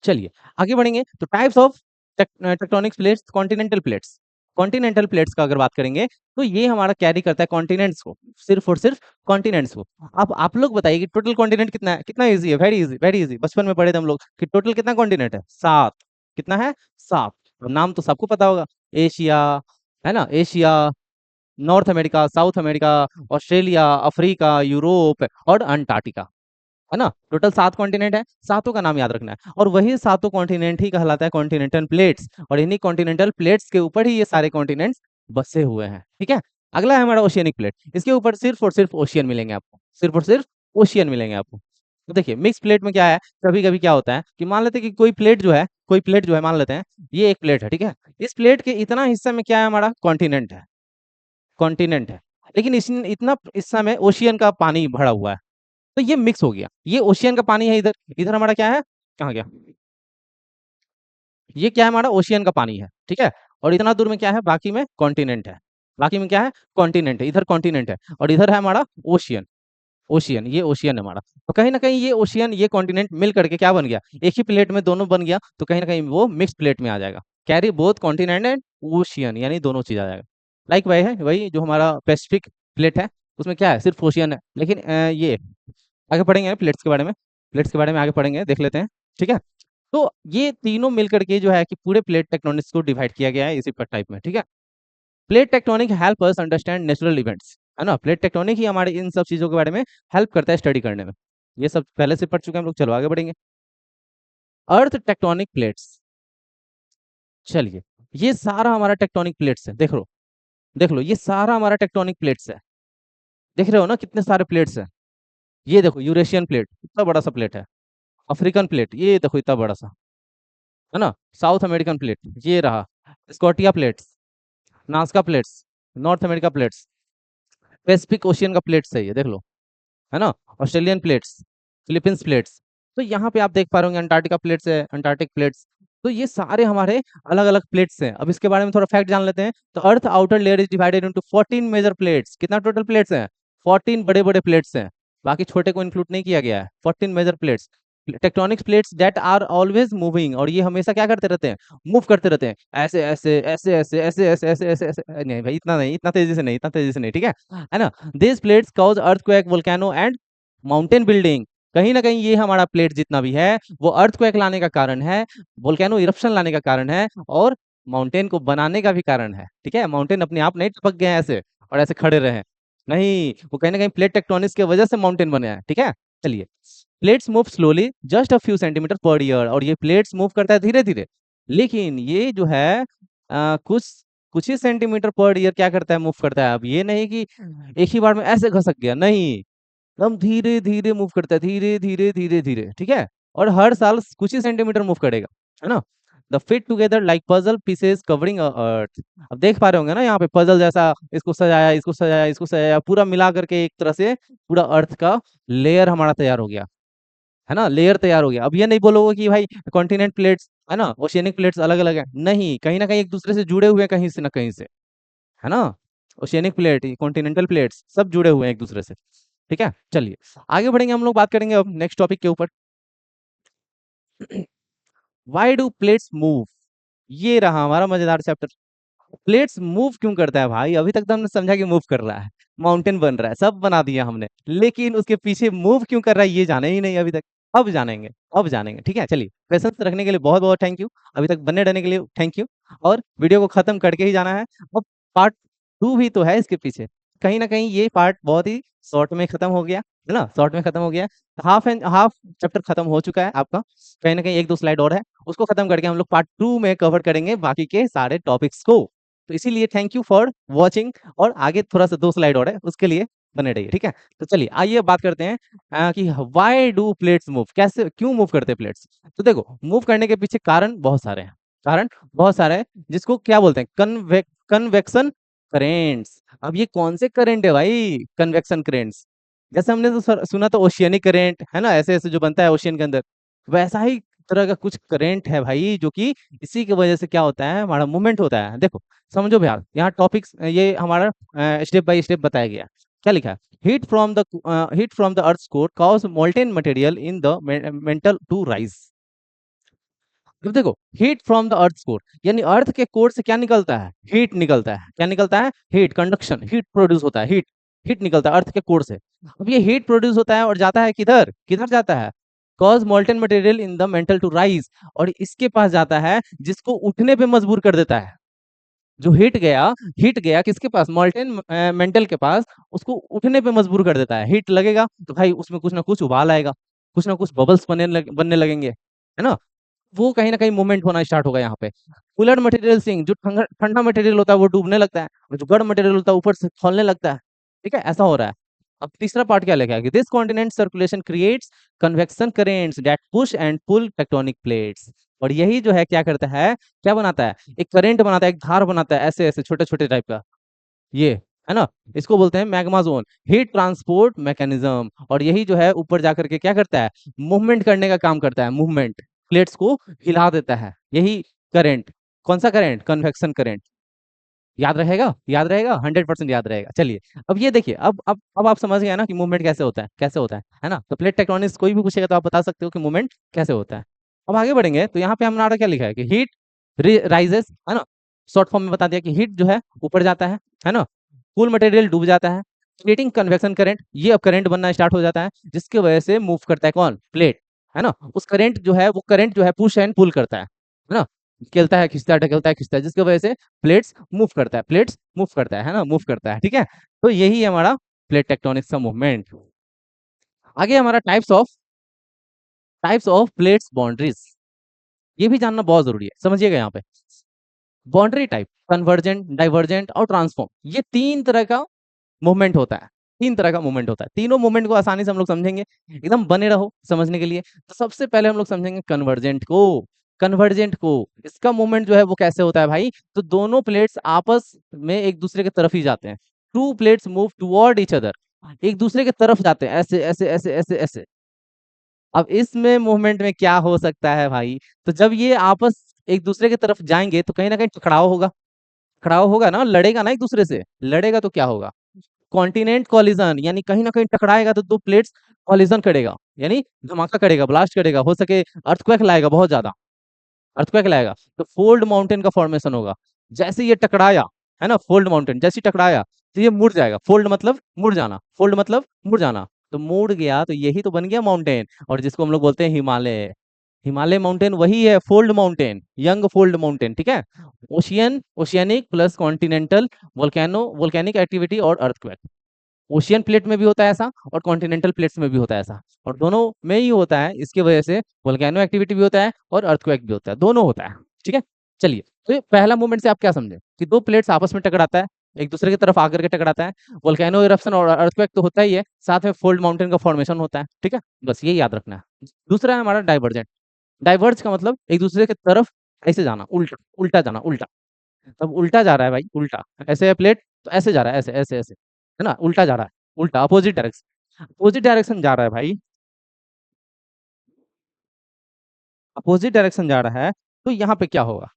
चलिए आगे बढ़ेंगे। तो types of tectonic plates, continental plates, continental plates का अगर बात करेंगे तो ये हमारा कैरी करता है कॉन्टिनेंट्स को, सिर्फ और सिर्फ कॉन्टिनेंट्स को। अब आप लोग बताइए कि टोटल कॉन्टिनेंट कितना है, कितना इजी है, वेरी इजी, वेरी इजी, बचपन में पढ़े थे हम लोग कि टोटल कितना कॉन्टिनेंट है, 7। कितना है, 7। नाम तो सबको पता होगा, एशिया, है ना, Asia, north America, south America, Australia, Africa, Europe और अंटार्कटिका, है ना। टोटल 7 कॉन्टिनेंट है, सातों का नाम याद रखना है, और वही सातों कॉन्टिनेंट ही कहलाता है कॉन्टिनेंटल प्लेट्स, और इन्हीं कॉन्टिनेंटल प्लेट्स के ऊपर ही ये सारे कॉन्टिनेंट्स बसे हुए हैं, ठीक है। अगला है हमारा ओशियनिक प्लेट, इसके ऊपर सिर्फ और सिर्फ ओशियन मिलेंगे आपको, सिर्फ और सिर्फ ओशियन मिलेंगे आपको। तो देखिए मिक्स प्लेट में क्या है, कभी कभी क्या होता है कि मान लेते हैं कि कोई प्लेट जो है, कोई प्लेट जो है, मान लेते हैं ये एक प्लेट है, ठीक है, इस प्लेट के इतना हिस्सा में क्या है, हमारा कॉन्टिनेंट है, कॉन्टिनेंट है, लेकिन इस इतना हिस्सा में ओशियन का पानी भरा हुआ है, तो ये मिक्स हो गया, ये ओशियन का पानी है, इधर इधर हमारा क्या है, कहाँ गया, ये क्या है, हमारा ओशियन का पानी है, ठीक है, और इतना दूर में क्या है, बाकी में कॉन्टिनेंट है, बाकी में क्या है, कॉन्टिनेंट है, इधर कॉन्टिनेंट है, और इधर है हमारा ओशियन, ओशियन, ये ओशियन है हमारा। तो कहीं ना कहीं ये ओशियन, ये कॉन्टिनेंट मिल करके क्या बन गया, एक ही प्लेट में दोनों बन गया, तो कहीं ना कहीं वो मिक्स प्लेट में आ जाएगा, carry both continent and ocean, यानी दोनों चीज आ जाएगा। लाइक वही है, वही जो हमारा पैसिफिक प्लेट है, उसमें क्या है, सिर्फ ओशियन है, लेकिन ये आगे पढ़ेंगे प्लेट्स के बारे में, प्लेट्स के बारे में आगे पढ़ेंगे, देख लेते हैं, ठीक है। तो ये तीनों मिलकर के जो है कि पूरे प्लेट टेक्टोनिक्स को डिवाइड किया गया है इसी पर टाइप में, ठीक है। Plate tectonic help us understand natural events, है ना, प्लेट टेक्टोनिक ही हमारे इन सब चीजों के बारे में हेल्प करता है स्टडी करने में। ये सब पहले से पढ़ चुके हैं हम लोग, चलो आगे बढ़ेंगे। अर्थ टेक्टोनिक प्लेट्स, चलिए ये सारा हमारा टेक्टोनिक प्लेट्स है, देख लो ये सारा हमारा टेक्टोनिक प्लेट्स है, देख रहे हो ना कितने सारे प्लेट्स हैं। ये देखो यूरेशियन प्लेट, इतना बड़ा सा प्लेट है, अफ्रीकन प्लेट, ये देखो इतना बड़ा सा, है ना, साउथ अमेरिकन प्लेट, ये रहा, Scotia plates, Nazca plates, north America plates, Pacific ocean का प्लेट्स है, ये देख लो, है ना, ऑस्ट्रेलियन प्लेट्स, फिलीपींस प्लेट्स। तो यहाँ पे आप देख पा रहे होंगे अंटार्कटिका प्लेट्स है, अंटार्कटिक प्लेट्स। तो ये सारे हमारे अलग अलग प्लेट्स हैं। अब इसके बारे में थोड़ा फैक्ट जान लेते हैं। तो earth outer layer is divided into 14 major plates, कितना टोटल प्लेट्स हैं, 14 बड़े बड़े प्लेट्स हैं, बाकी छोटे को इंक्लूड नहीं किया गया है, 14 major plates, tectonic plates that are always moving, और ये हमेशा क्या करते रहते हैं, मूव करते रहते हैं, ऐसे ऐसे ऐसे ऐसे ऐसे ऐसे ऐसे ऐसे ऐसे, नहीं भाई इतना नहीं, इतना तेजी से नहीं, इतना तेजी से नहीं, ठीक है ना। This plates cause earthquake, volcano and mountain building, कहीं ना कहीं ये हमारा प्लेट जितना भी है वो अर्थक्वेक लाने का कारण है, वोल्केनो इरप्शन लाने का कारण है, और माउंटेन को बनाने का भी कारण है, ठीक है। माउंटेन अपने आप नहीं टपक गए हैं ऐसे और ऐसे खड़े रहे, नहीं, वो कहीं ना कहीं प्लेट टेक्टोनिक्स की वजह से माउंटेन बने हैं, ठीक है। चलिए plates move slowly just a few centimetre per year, और ये प्लेट्स मूव करता है धीरे धीरे, लेकिन ये जो है कुछ कुछ ही सेंटीमीटर पर ईयर क्या करता है, मूव करता है। अब ये नहीं कि एक ही बार में ऐसे घसक गया, नहीं, एकदम धीरे धीरे मूव करता है, धीरे धीरे धीरे धीरे, ठीक है, और हर साल कुछ ही सेंटीमीटर मूव करेगा, है ना। They fit together like puzzle pieces covering earth, अब देख पा रहे होंगे ना यहाँ पे पजल जैसा, इसको सजाया, इसको सजाया, इसको सजाया, पूरा मिला करके एक तरह से पूरा अर्थ का लेयर हमारा तैयार हो गया, है ना, लेयर तैयार हो गया। अब ये नहीं बोलोगे कि भाई कॉन्टिनेंट प्लेट्स, है ना, ओशियनिक प्लेट्स अलग अलग है, नहीं, कहीं ना कहीं एक दूसरे से जुड़े हुए हैं कहीं से ना कहीं से, है ना। ओशियनिक प्लेट, कॉन्टिनेंटल प्लेट्स सब जुड़े हुए हैं एक दूसरे से, ठीक है। चलिए आगे बढ़ेंगे, हम लोग बात करेंगे अब नेक्स्ट टॉपिक के ऊपर। व्हाई डू प्लेट्स मूव, ये रहा हमारा मजेदार चैप्टर। प्लेट्स मूव क्यों करता है भाई, अभी तक तो हमने समझा कि मूव कर रहा है, माउंटेन बन रहा है, सब बना दिया हमने, लेकिन उसके पीछे मूव क्यों कर रहा है ये जाने ही नहीं अभी तक। अब जानेंगे, अब जानेंगे, ठीक है। चलिए क्वेश्चन रखने के लिए बहुत बहुत थैंक यू, अभी तक बने रहने के लिए थैंक यू, और वीडियो को खत्म करके ही जाना है। अब पार्ट टू भी तो है इसके पीछे। कहीं ना कहीं ये पार्ट बहुत ही शॉर्ट में खत्म हो गया है ना, शॉर्ट में खत्म हो गया। हाफ एंड हाफ चैप्टर खत्म हो चुका है आपका। कहीं ना कहीं एक दो स्लाइड और है, उसको खत्म करके हम लोग पार्ट टू में कवर करेंगे बाकी के सारे टॉपिक्स को। तो इसीलिए थैंक यू फॉर वॉचिंग, और आगे थोड़ा सा दो स्लाइड और है, उसके लिए बने रहिए, ठीक है। तो चलिए आइए बात करते हैं कि व्हाई डू प्लेट्स मूव, कैसे क्यों मूव करते हैं प्लेट्स। तो देखो, मूव करने के पीछे कारण बहुत सारे हैं, कारण बहुत सारे हैं, जिसको क्या बोलते हैं, कन्वेक्शन करेंट्स। अब ये कौन से करंट है भाई, कन्वेक्शन करेंट्स। जैसे हमने तो सुना तो ओशियनिक करंट है ना, ऐसे ऐसे जो बनता है ओशियन के अंदर, वैसा ही तरह का कुछ करंट है भाई, जो कि इसी की वजह से क्या होता है, हमारा मूवमेंट होता है। देखो समझो भैया, यहाँ टॉपिक्स ये हमारा स्टेप बाय स्टेप बताया गया। क्या लिखा है, heat from the earth core cause molten material in the mantle to rise. अब देखो, heat from the earth core, यानी अर्थ के कोर से क्या निकलता है, हीट निकलता है। क्या निकलता है, हीट, कंडक्शन, हीट प्रोड्यूस होता है, हीट, हीट निकलता है अर्थ के कोर से। अब ये हीट प्रोड्यूस होता है और जाता है किधर, किधर जाता है, cause molten material in the mantle to rise, और इसके पास जाता है जिसको उठने पे मजबूर कर देता है। जो हीट गया किसके पास, मोल्टेन मेंटल के पास, उसको उठने पे मजबूर कर देता है। हीट लगेगा तो भाई उसमें कुछ ना कुछ उबाल आएगा, कुछ ना कुछ बबल्स बनने लगेंगे, है ना। वो कहीं ना कहीं मूवमेंट होना स्टार्ट होगा यहाँ पे। कूलर मटेरियल सिंक, जो ठंडा ठंडा मटेरियल होता है वो डूबने लगता है, और जो गर्म मटेरियल होता है ऊपर से खोलने लगता है। ठीक है, ऐसा हो रहा है। अब तीसरा पार्ट क्या लिखा है कि this continent circulation creates convection currents that push and pull tectonic plates. और यही जो है क्या करता है, क्या बनाता है, एक करंट बनाता है, एक धार बनाता है, ऐसे ऐसे छोटे छोटे टाइप का, ये है ना। इसको बोलते हैं magma zone, heat transport mechanism. और यही जो है ऊपर जाकर के क्या करता है, मूवमेंट करने का काम करता है, मूवमेंट, प्लेट्स को हिला देता है। यही करंट, कौन सा करंट, कन्वेक्शन करंट। याद रहेगा, याद रहेगा, 100% याद रहेगा। चलिए अब ये देखिए, अब आप समझ गए ना कि मूवमेंट कैसे होता है, कैसे होता है ना। तो प्लेट टेक्टोनिक्स कोई भी पूछेगा तो आप बता सकते हो कि मूवमेंट कैसे होता है। अब आगे बढ़ेंगे तो यहाँ पे हमारा क्या लिखा है कि हीट राइजेस, है ना। शॉर्ट फॉर्म में बता दिया कि हीट जो है ऊपर जाता है ना। कूल मटेरियल डूब जाता है, क्रिएटिंग कन्वेक्शन करंट। ये अब करंट बनना स्टार्ट हो जाता है, जिसकी वजह से मूव करता है कौन, प्लेट, है ना। उस करंट जो है, वो करंट जो है पुश एंड पुल करता है ना। खेलता है, खींचता है, ढकेलता है, खींचता है, जिसकी वजह से प्लेट्स मूव करता है, प्लेट्स मूव करता है ना, मूव करता है, ठीक है। तो यही है हमारा प्लेट टेक्टोनिक्स का मूवमेंट। आगे हमारा टाइप्स ऑफ प्लेट्स बाउंड्रीज, ये भी जानना बहुत जरूरी है, समझिएगा यहाँ पे। बाउंड्री टाइप, कन्वर्जेंट, डाइवर्जेंट और ट्रांसफॉर्म, ये तीन तरह का मूवमेंट होता है, तीन तरह का मूवमेंट होता है। तीनों मूवमेंट को आसानी से हम लोग समझेंगे, एकदम बने रहो समझने के लिए। तो सबसे पहले हम लोग समझेंगे कन्वर्जेंट को। कन्वर्जेंट को, इसका मूवमेंट जो है वो कैसे होता है भाई, तो दोनों प्लेट्स आपस में एक दूसरे की तरफ ही जाते हैं। To plates move toward each other, एक दूसरे की तरफ जाते हैं, ऐसे ऐसे ऐसे ऐसे ऐसे। अब इसमें मूवमेंट में क्या हो सकता है भाई, तो जब ये आपस एक दूसरे की तरफ जाएंगे तो कहीं ना कहीं टकराव होगा, टकराव होगा ना, लड़ेगा ना एक दूसरे से, लड़ेगा तो क्या होगा, कॉन्टिनेंट कॉलिजन, यानी कहीं ना कहीं टकराएगा तो दो प्लेट्स कॉलिजन करेगा, यानी धमाका करेगा, ब्लास्ट करेगा, हो सके अर्थक्वेक लाएगा, बहुत ज्यादा अर्थक्वेक लाएगा, तो फोल्ड माउंटेन का फॉर्मेशन होगा। जैसे ये टकराया, है ना, फोल्ड माउंटेन जैसे ही टकराया तो ये मुड़ जाएगा। फोल्ड मतलब मुड़ जाना, फोल्ड मतलब मुड़ जाना, तो मुड़ गया तो यही तो बन गया माउंटेन, और जिसको हम लोग बोलते हैं हिमालय। हिमालय माउंटेन वही है, fold mountain, young fold mountain, ठीक है। Oceanic plus continental, volcano, volcanic activity और अर्थक्वेक। ओशियन प्लेट में भी होता है ऐसा, और कॉन्टिनेंटल प्लेट्स में भी होता है ऐसा, और दोनों में ही होता है। इसकी वजह से वोल्केनो एक्टिविटी भी होता है और अर्थक्वेक भी होता है, दोनों होता है, ठीक है। चलिए, तो ये पहला मूवमेंट से आप क्या समझे कि दो प्लेट्स आपस में टकराता है, एक दूसरे की तरफ आकर के टकराता है। वोल्केनो इरप्शन और अर्थक्वेक तो होता ही है, साथ में फोल्ड माउंटेन का फॉर्मेशन होता है, ठीक है। बस ये याद रखना है। दूसरा है हमारा डाइवर्जेंट। डाइवर्ज का मतलब एक दूसरे की तरफ ऐसे जाना, उल्टा, उल्टा जाना, उल्टा। अब उल्टा जा रहा है भाई, उल्टा, ऐसे है प्लेट तो ऐसे जा रहा है, ऐसे ऐसे ऐसे, है ना, उल्टा जा रहा है, उल्टा, अपोजिट डायरेक्शन, अपोजिट डायरेक्शन जा रहा है भाई, अपोजिट डायरेक्शन जा रहा है। तो यहाँ पे क्या होगा,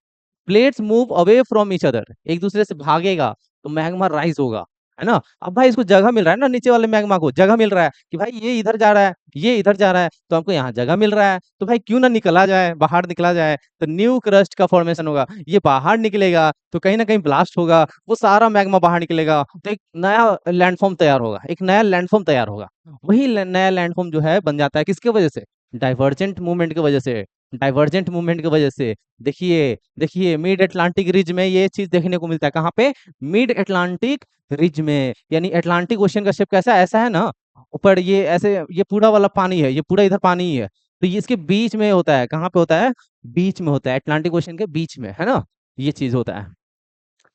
plates move away from each other, एक दूसरे से भागेगा तो मैग्मा राइज होगा, है ना। अब भाई इसको जगह मिल रहा है ना, नीचे वाले मैग्मा को जगह मिल रहा है कि भाई ये इधर जा रहा है, ये इधर जा रहा है, तो हमको यहाँ जगह मिल रहा है, तो भाई क्यों ना निकला जाए, बाहर निकला जाए, तो न्यू क्रस्ट का फॉर्मेशन होगा। ये बाहर निकलेगा तो कहीं ना कहीं ब्लास्ट होगा, वो सारा मैग्मा बाहर निकलेगा, तो एक नया लैंडफॉर्म तैयार होगा, एक नया लैंडफॉर्म तैयार होगा। वही नया लैंडफॉर्म जो है बन जाता है किसके वजह से, डाइवर्जेंट मूवमेंट की वजह से। डाइवर्जेंट मूवमेंट की वजह से। देखिए देखिए मिड अटलांटिक रिज में ये चीज देखने को मिलता है, कहाँ पे? मिड अटलांटिक रिज में। यानी अटलांटिक ओशियन का शेप कैसा ऐसा है ना, ऊपर ये ऐसे, ये पूरा वाला पानी है, ये पूरा इधर पानी ही है, तो ये इसके बीच में होता है, कहाँ पे होता है? बीच में होता है, अटलांटिक ओशियन के बीच में, है ना, ये चीज होता है।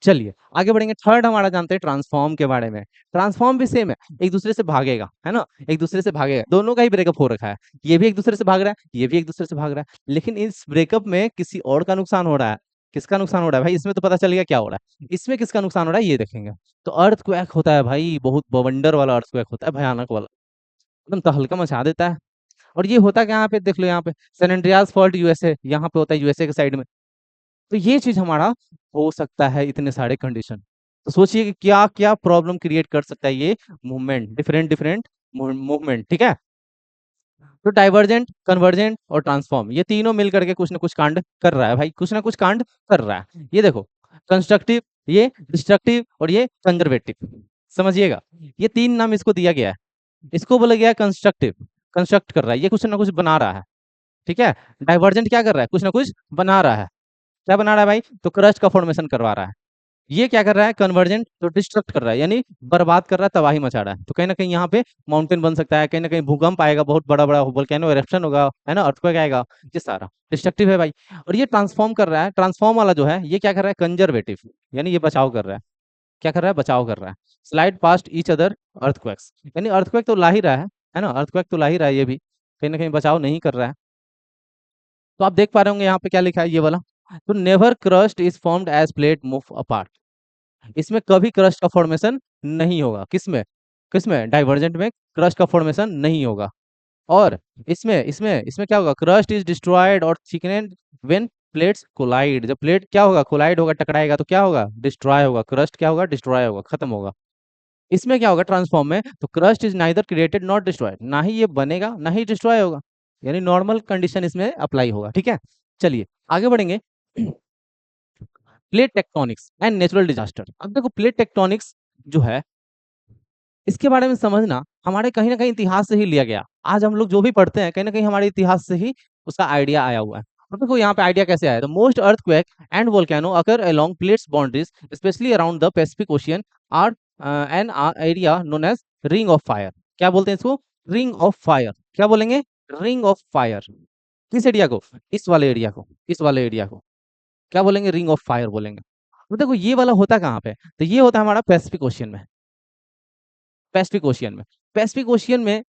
चलिए आगे बढ़ेंगे, थर्ड हमारा जानते हैं ट्रांसफॉर्म के बारे में। ट्रांसफॉर्म भी सेम है, एक दूसरे से भागेगा, है ना, एक दूसरे से भागेगा, दोनों का ही ब्रेकअप हो रखा है, ये भी एक दूसरे से भाग रहा है, ये भी एक दूसरे से भाग रहा है, लेकिन इस ब्रेकअप में किसी और का नुकसान हो रहा है। किसका नुकसान हो रहा है भाई? इसमें तो पता चल गया क्या हो रहा है, इसमें किसका नुकसान हो रहा है ये देखेंगे। तो अर्थक्वेक होता है भाई, बहुत बवंडर वाला अर्थक्वेक होता है, भयानक वाला, एकदम तहलका मचा देता है। और ये होता क्या यहाँ पे देख लो, यहाँ पे सैन एंड्रियास फॉल्ट यूएसए, यहाँ पे होता है यूएसए के साइड में। तो ये चीज हमारा हो सकता है, इतने सारे कंडीशन। तो सोचिए कि क्या क्या प्रॉब्लम क्रिएट कर सकता है ये मूवमेंट, डिफरेंट डिफरेंट मूवमेंट, ठीक है। तो डाइवर्जेंट, कन्वर्जेंट और ट्रांसफॉर्म, ये तीनों मिल करके कुछ ना कुछ कांड कर रहा है भाई, कुछ ना कुछ कांड कर रहा है। ये देखो, कंस्ट्रक्टिव, ये डिस्ट्रक्टिव और ये कंजर्वेटिव, समझिएगा। ये तीन नाम इसको दिया गया है। इसको बोला गया है कंस्ट्रक्टिव, कंस्ट्रक्ट कर रहा है, ये कुछ ना कुछ बना रहा है, ठीक है। डाइवर्जेंट क्या कर रहा है? कुछ ना कुछ बना रहा है। क्या बना रहा है भाई? तो क्रस्ट का फॉर्मेशन करवा रहा है। ये क्या कर रहा है? कन्वर्जेंट, तो डिस्ट्रक्ट कर रहा है, यानी बर्बाद कर रहा है, तबाही मचा रहा है। तो कहीं ना कहीं यहाँ पे माउंटेन बन सकता है, कहीं ना कहीं भूकंप आएगा, बहुत बड़ा बड़ा वोल्केनो एरप्शन होगा, है ना, अर्थक्वेक आएगा, ये सारा डिस्ट्रक्टिव है भाई। और ये ट्रांसफॉर्म कर रहा है, ट्रांसफॉर्म वाला जो है ये क्या कर रहा है? कंजर्वेटिव, यानी ये बचाव कर रहा है। क्या कर रहा है? बचाव कर रहा है। Slide past each other earthquakes, यानी अर्थक्वेक तो ला ही रहा है ना, अर्थक्वेक तो ला ही रहा है, ये भी कहीं ना कहीं बचाव नहीं कर रहा है। तो आप देख पा रहे होंगे यहाँ पे क्या लिखा है ये वाला, तो never crust is formed as plate move apart. इसमें कभी क्रस्ट का फॉर्मेशन नहीं होगा, किसमें? किसमें? डाइवर्जेंट में क्रस्ट का फॉर्मेशन नहीं होगा। और इसमें इसमें इसमें क्या होगा? क्रस्ट इज डिस्ट्रॉयड और थिकनेड व्हेन प्लेट्स कोलाइड। जब प्लेट क्या होगा? कोलाइड होगा, टकराएगा, तो क्या होगा? डिस्ट्रॉय होगा, क्रस्ट क्या होगा? डिस्ट्रॉय होगा, खत्म होगा। इसमें क्या होगा? ट्रांसफॉर्म में तो crust is neither created not destroyed, ना ही ये बनेगा ना ही डिस्ट्रॉय होगा, यानी नॉर्मल कंडीशन इसमें अप्लाई होगा, ठीक है। चलिए आगे बढ़ेंगे। Plate tectonics and natural disaster. अब देखो प्लेट टेक्टोनिक्स जो है, इसके बारे में समझना हमारे कहीं ना कहीं इतिहास से ही लिया गया। आज हम लोग जो भी पढ़ते हैं कहीं ना कहीं हमारे इतिहास से ही उसका आइडिया आया हुआ है। अब देखो यहाँ पे आइडिया कैसे आया, तो most earthquake and volcano occur along plates boundaries specially around the Pacific ocean are an area known as ring of fire. क्या बोलते हैं इसको? Ring of fire. क्या बोलेंगे? Ring of fire. किस एरिया को? इस वाले एरिया को, इस वाले एरिया को क्या बोलेंगे? रिंग ऑफ फायर बोलेंगे। तो देखो ये वाला होता कहाँ पे, तो ये होता है हमारा पैसिफिक ओशियन में। पैसिफिक ओशियन में, पैसिफिक ओशियन में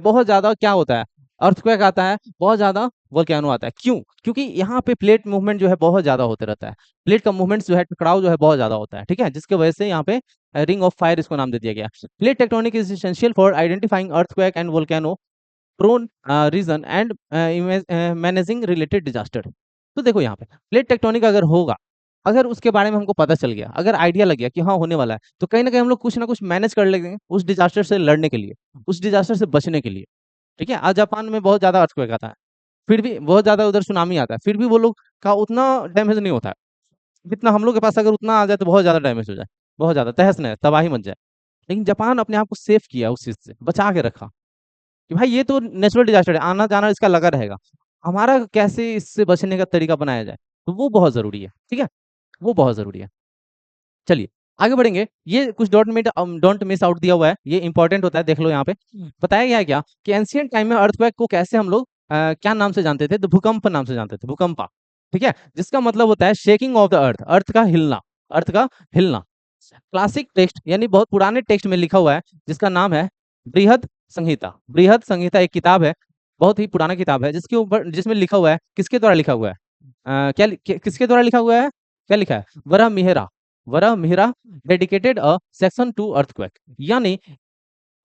बहुत ज्यादा क्या होता है? अर्थक्वेक आता है, बहुत ज्यादा वोल्केनो आता है। क्यों? क्योंकि यहाँ पे प्लेट मूवमेंट जो है बहुत ज्यादा होते रहता है, प्लेट का मूवमेंट जो है, टकराव जो है बहुत ज्यादा होता है, ठीक है, जिसके वजह से यहाँ पे रिंग ऑफ फायर इसको नाम दे दिया गया। Plate tectonic is essential for identifying earthquake and volcano prone region and managing related disaster. तो देखो यहाँ पे प्लेट टेक्टोनिक अगर होगा, अगर उसके बारे में हमको पता चल गया, अगर आइडिया लग गया कि हाँ होने वाला है, तो कहीं ना कहीं हम लोग कुछ ना कुछ मैनेज कर लेंगे उस डिजास्टर से लड़ने के लिए, उस डिजास्टर से बचने के लिए, ठीक है। आज जापान में बहुत ज्यादा अर्थक्वेक आता है, फिर भी बहुत ज्यादा उधर सुनामी आता है, फिर भी वो लोग का उतना डैमेज नहीं होता है जितना हम लोग के पास अगर उतना आ जाए तो बहुत ज्यादा डैमेज हो जाए, बहुत ज्यादा तहस नहस तबाही मच जाए। लेकिन जापान अपने आप को सेफ किया, उस चीज से बचा के रखा कि भाई ये तो नेचुरल डिजास्टर है, आना जाना इसका लगा रहेगा, हमारा कैसे इससे बचने का तरीका बनाया जाए, तो वो बहुत जरूरी है, ठीक है, वो बहुत जरूरी है। चलिए आगे बढ़ेंगे, ये कुछ डोंट मिस आउट दिया हुआ है, ये इंपॉर्टेंट होता है, देख लो यहाँ पे बताया गया है क्या कि एंशियंट टाइम में अर्थक्वेक को कैसे हम लोग क्या नाम से जानते थे? तो भूकंप नाम से जानते थे, भूकंपा, ठीक है, जिसका मतलब होता है शेकिंग ऑफ द अर्थ, अर्थ का हिलना, अर्थ का हिलना। क्लासिक टेक्स्ट यानी बहुत पुराने टेक्स्ट में लिखा हुआ है, जिसका नाम है बृहद संहिता। बृहद संहिता एक किताब है, बहुत ही पुराना किताब है, जिसके ऊपर, जिसमें लिखा हुआ है, किसके द्वारा लिखा हुआ है? किसके द्वारा लिखा हुआ है? क्या लिखा है? Vara Mihira, Vara Mihira dedicated a section to earthquake. यानी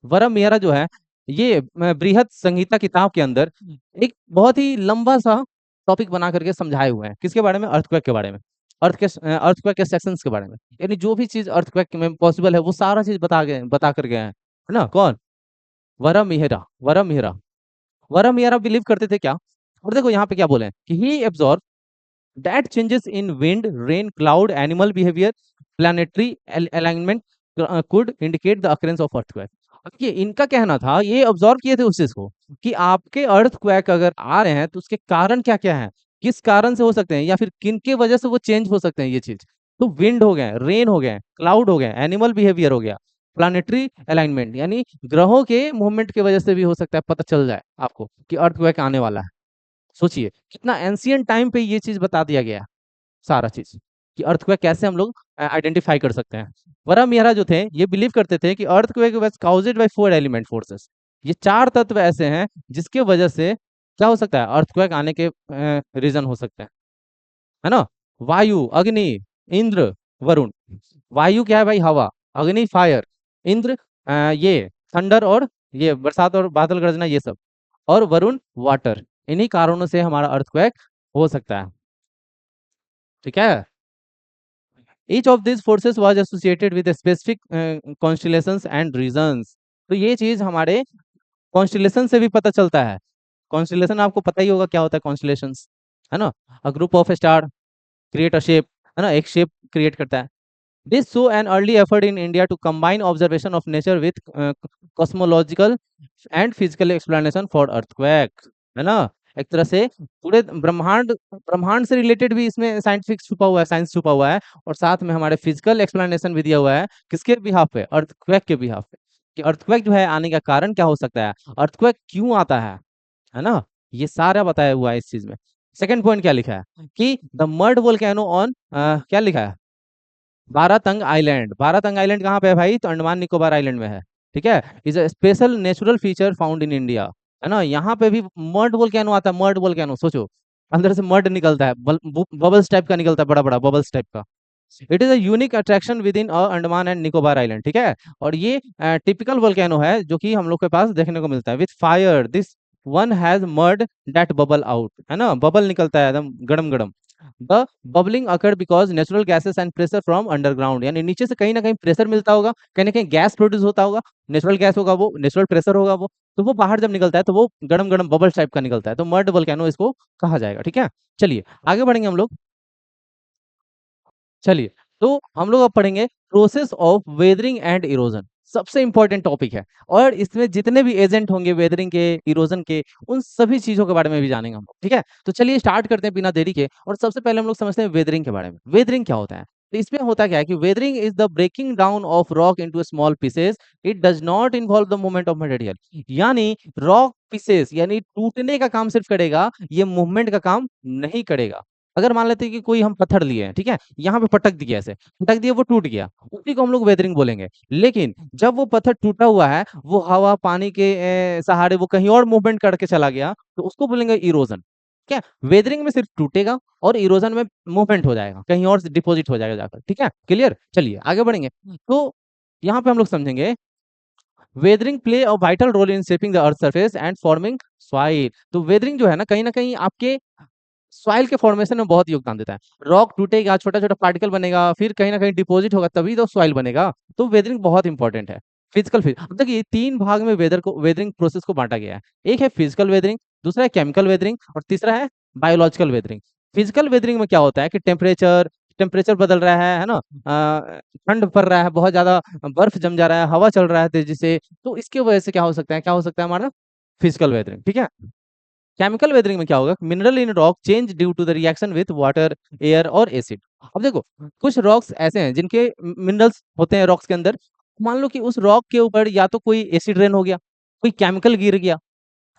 वरा मिहिरा जो है, ये बृहद संहिता किताब के अंदर एक बहुत ही लंबा सा टॉपिक बना करके समझाए हुए हैं, किसके बारे में? अर्थक्वेक के बारे में, अर्थक्वेक के सेक्शंस के बारे में, यानी जो भी चीज अर्थक्वेक में पॉसिबल है वो सारा चीज बता कर गए हैं, है ना। कौन? वरा मिहिरा, वरा मिहिरा। वरा मिहिरा बिलीव करते थे क्या? और देखो यहाँ पे क्या बोले कि ही absorb that changes in wind, rain, cloud, animal behavior, planetary alignment could indicate the occurrence of earthquake. देखिए इनका कहना था, ये ऑब्जर्व किए थे उस चीज को कि आपके अर्थक्वेक अगर आ रहे हैं तो उसके कारण क्या क्या है, किस कारण से हो सकते हैं या फिर किन के वजह से वो चेंज हो सकते हैं ये चीज। तो विंड हो गए, रेन हो गए, क्लाउड हो गए, एनिमल बिहेवियर हो गया, प्लानिटरी अलाइनमेंट यानी ग्रहों के मूवमेंट की वजह से भी हो सकता है पता चल जाए आपको कि अर्थक्वेक आने वाला है। सोचिए कितना एंशियंट टाइम पे ये चीज बता दिया गया है, सारा चीज कि अर्थक्वेक कैसे हम लोग आइडेंटिफाई कर सकते हैं। वरम मेहरा जो थे ये बिलीव करते थे कि earthquake was caused by four element forces. ये चार तत्व ऐसे हैं जिसके वजह से क्या हो सकता है, अर्थक्वेक आने के रीजन हो सकते हैं, है ना। वायु, अग्नि, इंद्र, वरुण। वायु क्या है भाई, हवा। अग्नि फायर। इंद्र ये थंडर और ये बरसात और बादल गरजना ये सब। और वरुण वाटर। इन्हीं कारणों से हमारा अर्थक्वेक हो सकता है, ठीक है। Each of these forces was associated with a specific constellations and regions। तो ये चीज हमारे कॉन्स्टिलेशन से भी पता चलता है। कॉन्स्टिलेशन आपको पता ही होगा क्या होता है कॉन्स्टिलेशंस, है ना। A group of star create a shape, है ना, एक शेप क्रिएट करता है। This show an early effort in India to combine observation of nature with cosmological and physical explanation for earthquake, है ना। एक तरह से पूरे ब्रह्मांड ब्रह्मांड से रिलेटेड भी इसमें साइंटिफिक छुपा हुआ है, साइंस छुपा हुआ है, और साथ में हमारे फिजिकल एक्सप्लेनेशन भी दिया हुआ है किसके बिहाफ पे, अर्थक्वेक के बिहाफ पे, कि अर्थक्वेक जो है आने का कारण क्या हो सकता है, अर्थक्वेक क्यों आता है ना। ये सारा बताया हुआ है इस चीज में। सेकंड पॉइंट क्या लिखा है कि द मर्ड वोल्केनो ऑन, क्या लिखा है, बारातंग आइलैंड। बारातंग आइलैंड कहाँ पे है भाई, तो अंडमान निकोबार आइलैंड में है, ठीक है। Is a special natural feature found in India, है ना। यहाँ पे भी मर्ड वोल्केनो आता है, मर्ड वोल्केनो सोचो, अंदर से मर्ड निकलता है, बबल्स टाइप का निकलता है, बड़ा बड़ा बबल्स टाइप का। It is a unique attraction with in Andaman and Nicobar island, ठीक है। और ये टिपिकल वोल्केनो है जो कि हम लोग के पास देखने को मिलता है। With fire this one has mud that bubble out, है ना, बबल निकलता है एकदम गरम गरम। The bubbling occur because natural gases and pressure from underground, यानी नीचे से कहीं ना कहीं प्रेशर मिलता होगा, कहीं ना कहीं गैस प्रोड्यूस होता होगा, नेचुरल गैस होगा वो, नेचुरल प्रेशर होगा वो, तो वो बाहर जब निकलता है तो वो गरम गरम बबल टाइप का निकलता है, तो मर्ड वोल्केनो इसको कहा जाएगा, ठीक है। चलिए आगे बढ़ेंगे हम लोग। चलिए, तो हम लोग अब पढ़ेंगे process of weathering and erosion. सबसे इंपॉर्टेंट टॉपिक है, और इसमें जितने भी एजेंट होंगे वेदरिंग के, इरोजन के, उन सभी चीजों के बारे में भी जानेंगे हम लोग, ठीक है। तो चलिए स्टार्ट करते हैं बिना देरी के, और सबसे पहले हम लोग समझते हैं वेदरिंग के बारे में। वेदरिंग क्या होता है, तो इसमें होता क्या है कि weathering is the breaking down of rock into small pieces. It does not involve the movement of material, यानी रॉक पीसेस यानी टूटने का काम सिर्फ करेगा, ये मूवमेंट का काम नहीं करेगा। अगर मान लेते हैं कि कोई हम पत्थर लिए हैं, ठीक है, यहाँ पे पटक दिया, ऐसे पटक दिया, वो टूट गया, उसी को हम लोग वेदरिंग बोलेंगे। लेकिन जब वो पत्थर टूटा हुआ है, वो हवा पानी के सहारे वो कहीं और मूवमेंट करके चला गया, तो उसको बोलेंगे इरोजन। क्या, वेदरिंग में सिर्फ टूटेगा और इरोजन में मूवमेंट हो जाएगा, कहीं और डिपॉजिट हो जाएगा जाकर, ठीक है, क्लियर। चलिए आगे बढ़ेंगे। तो यहाँ पे हम लोग समझेंगे weathering play a vital role in shaping the earth surface and forming soil. तो वेदरिंग जो है ना कहीं आपके सॉइल के फॉर्मेशन में बहुत योगदान देता है। रॉक टूटेगा, छोटा छोटा पार्टिकल बनेगा, फिर कहीं ना कहीं डिपॉजिट होगा, तभी तो सॉइल बनेगा। तो वेदरिंग बहुत इंपॉर्टेंट है। फिजिकल फिर अब देखिए तीन भाग में वेदरिंग प्रोसेस को बांटा गया है। एक है फिजिकल वेदरिंग, दूसरा है केमिकल वेदरिंग, और तीसरा है बायोलॉजिकल वेदरिंग। फिजिकल वेदरिंग में क्या होता है कि टेम्परेचर टेम्परेचर बदल रहा है ना, ठंड पड़ रहा है बहुत ज्यादा, बर्फ जम जा रहा है, हवा चल रहा है तेजी से, तो इसके वजह से क्या हो सकता है, क्या हो सकता है हमारा फिजिकल वेदरिंग, ठीक है। केमिकल वेदरिंग में क्या होगा, mineral in rock change due to the reaction with water, air और एसिड। अब देखो कुछ रॉक्स ऐसे हैं जिनके मिनरल्स होते हैं रॉक्स के अंदर। मान लो कि उस रॉक के ऊपर या तो कोई एसिड रेन हो गया, कोई केमिकल गिर गया,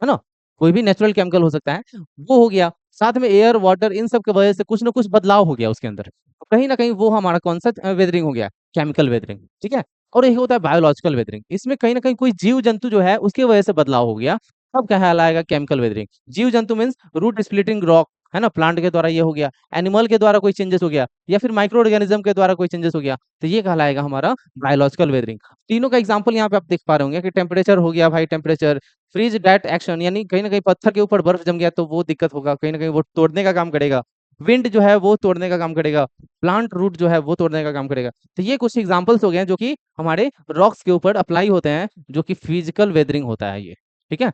है ना, कोई भी नेचुरल केमिकल हो सकता है, वो हो गया, साथ में एयर वाटर इन सब की वजह से कुछ ना कुछ बदलाव हो गया उसके अंदर, तो कहीं ना कहीं वो हमारा कौन सा वेदरिंग हो गया, केमिकल वेदरिंग, ठीक है। और एक होता है बायोलॉजिकल वेदरिंग, इसमें कहीं ना कहीं कोई जीव जंतु जो है उसकी वजह से बदलाव हो गया, तब कहलाएगा केमिकल वेदरिंग। जीव जंतु मीन्स रूट स्प्लिटिंग रॉक, है ना, प्लांट के द्वारा ये हो गया, एनिमल के द्वारा कोई चेंजेस हो गया, या फिर माइक्रो ऑर्गेनिज्म के द्वारा कोई चेंजेस हो गया, तो ये कहलाएगा हमारा बायोलॉजिकल वेदरिंग। तीनों का एग्जांपल यहाँ पे आप देख पा रहे होंगे कि टेम्परेचर हो गया भाई, टेम्परेचर, फ्रीज डेट एक्शन यानी कहीं ना कहीं पत्थर के ऊपर बर्फ जम गया तो वो दिक्कत होगा, कहीं ना कहीं वो तोड़ने का काम करेगा, विंड जो है वो तोड़ने का काम करेगा, प्लांट रूट जो है वो तोड़ने का काम करेगा। तो ये कुछ एग्जांपल्स हो गए हैं जो कि हमारे रॉक्स के ऊपर अप्लाई होते हैं, जो कि फिजिकल वेदरिंग होता है ये, ठीक है।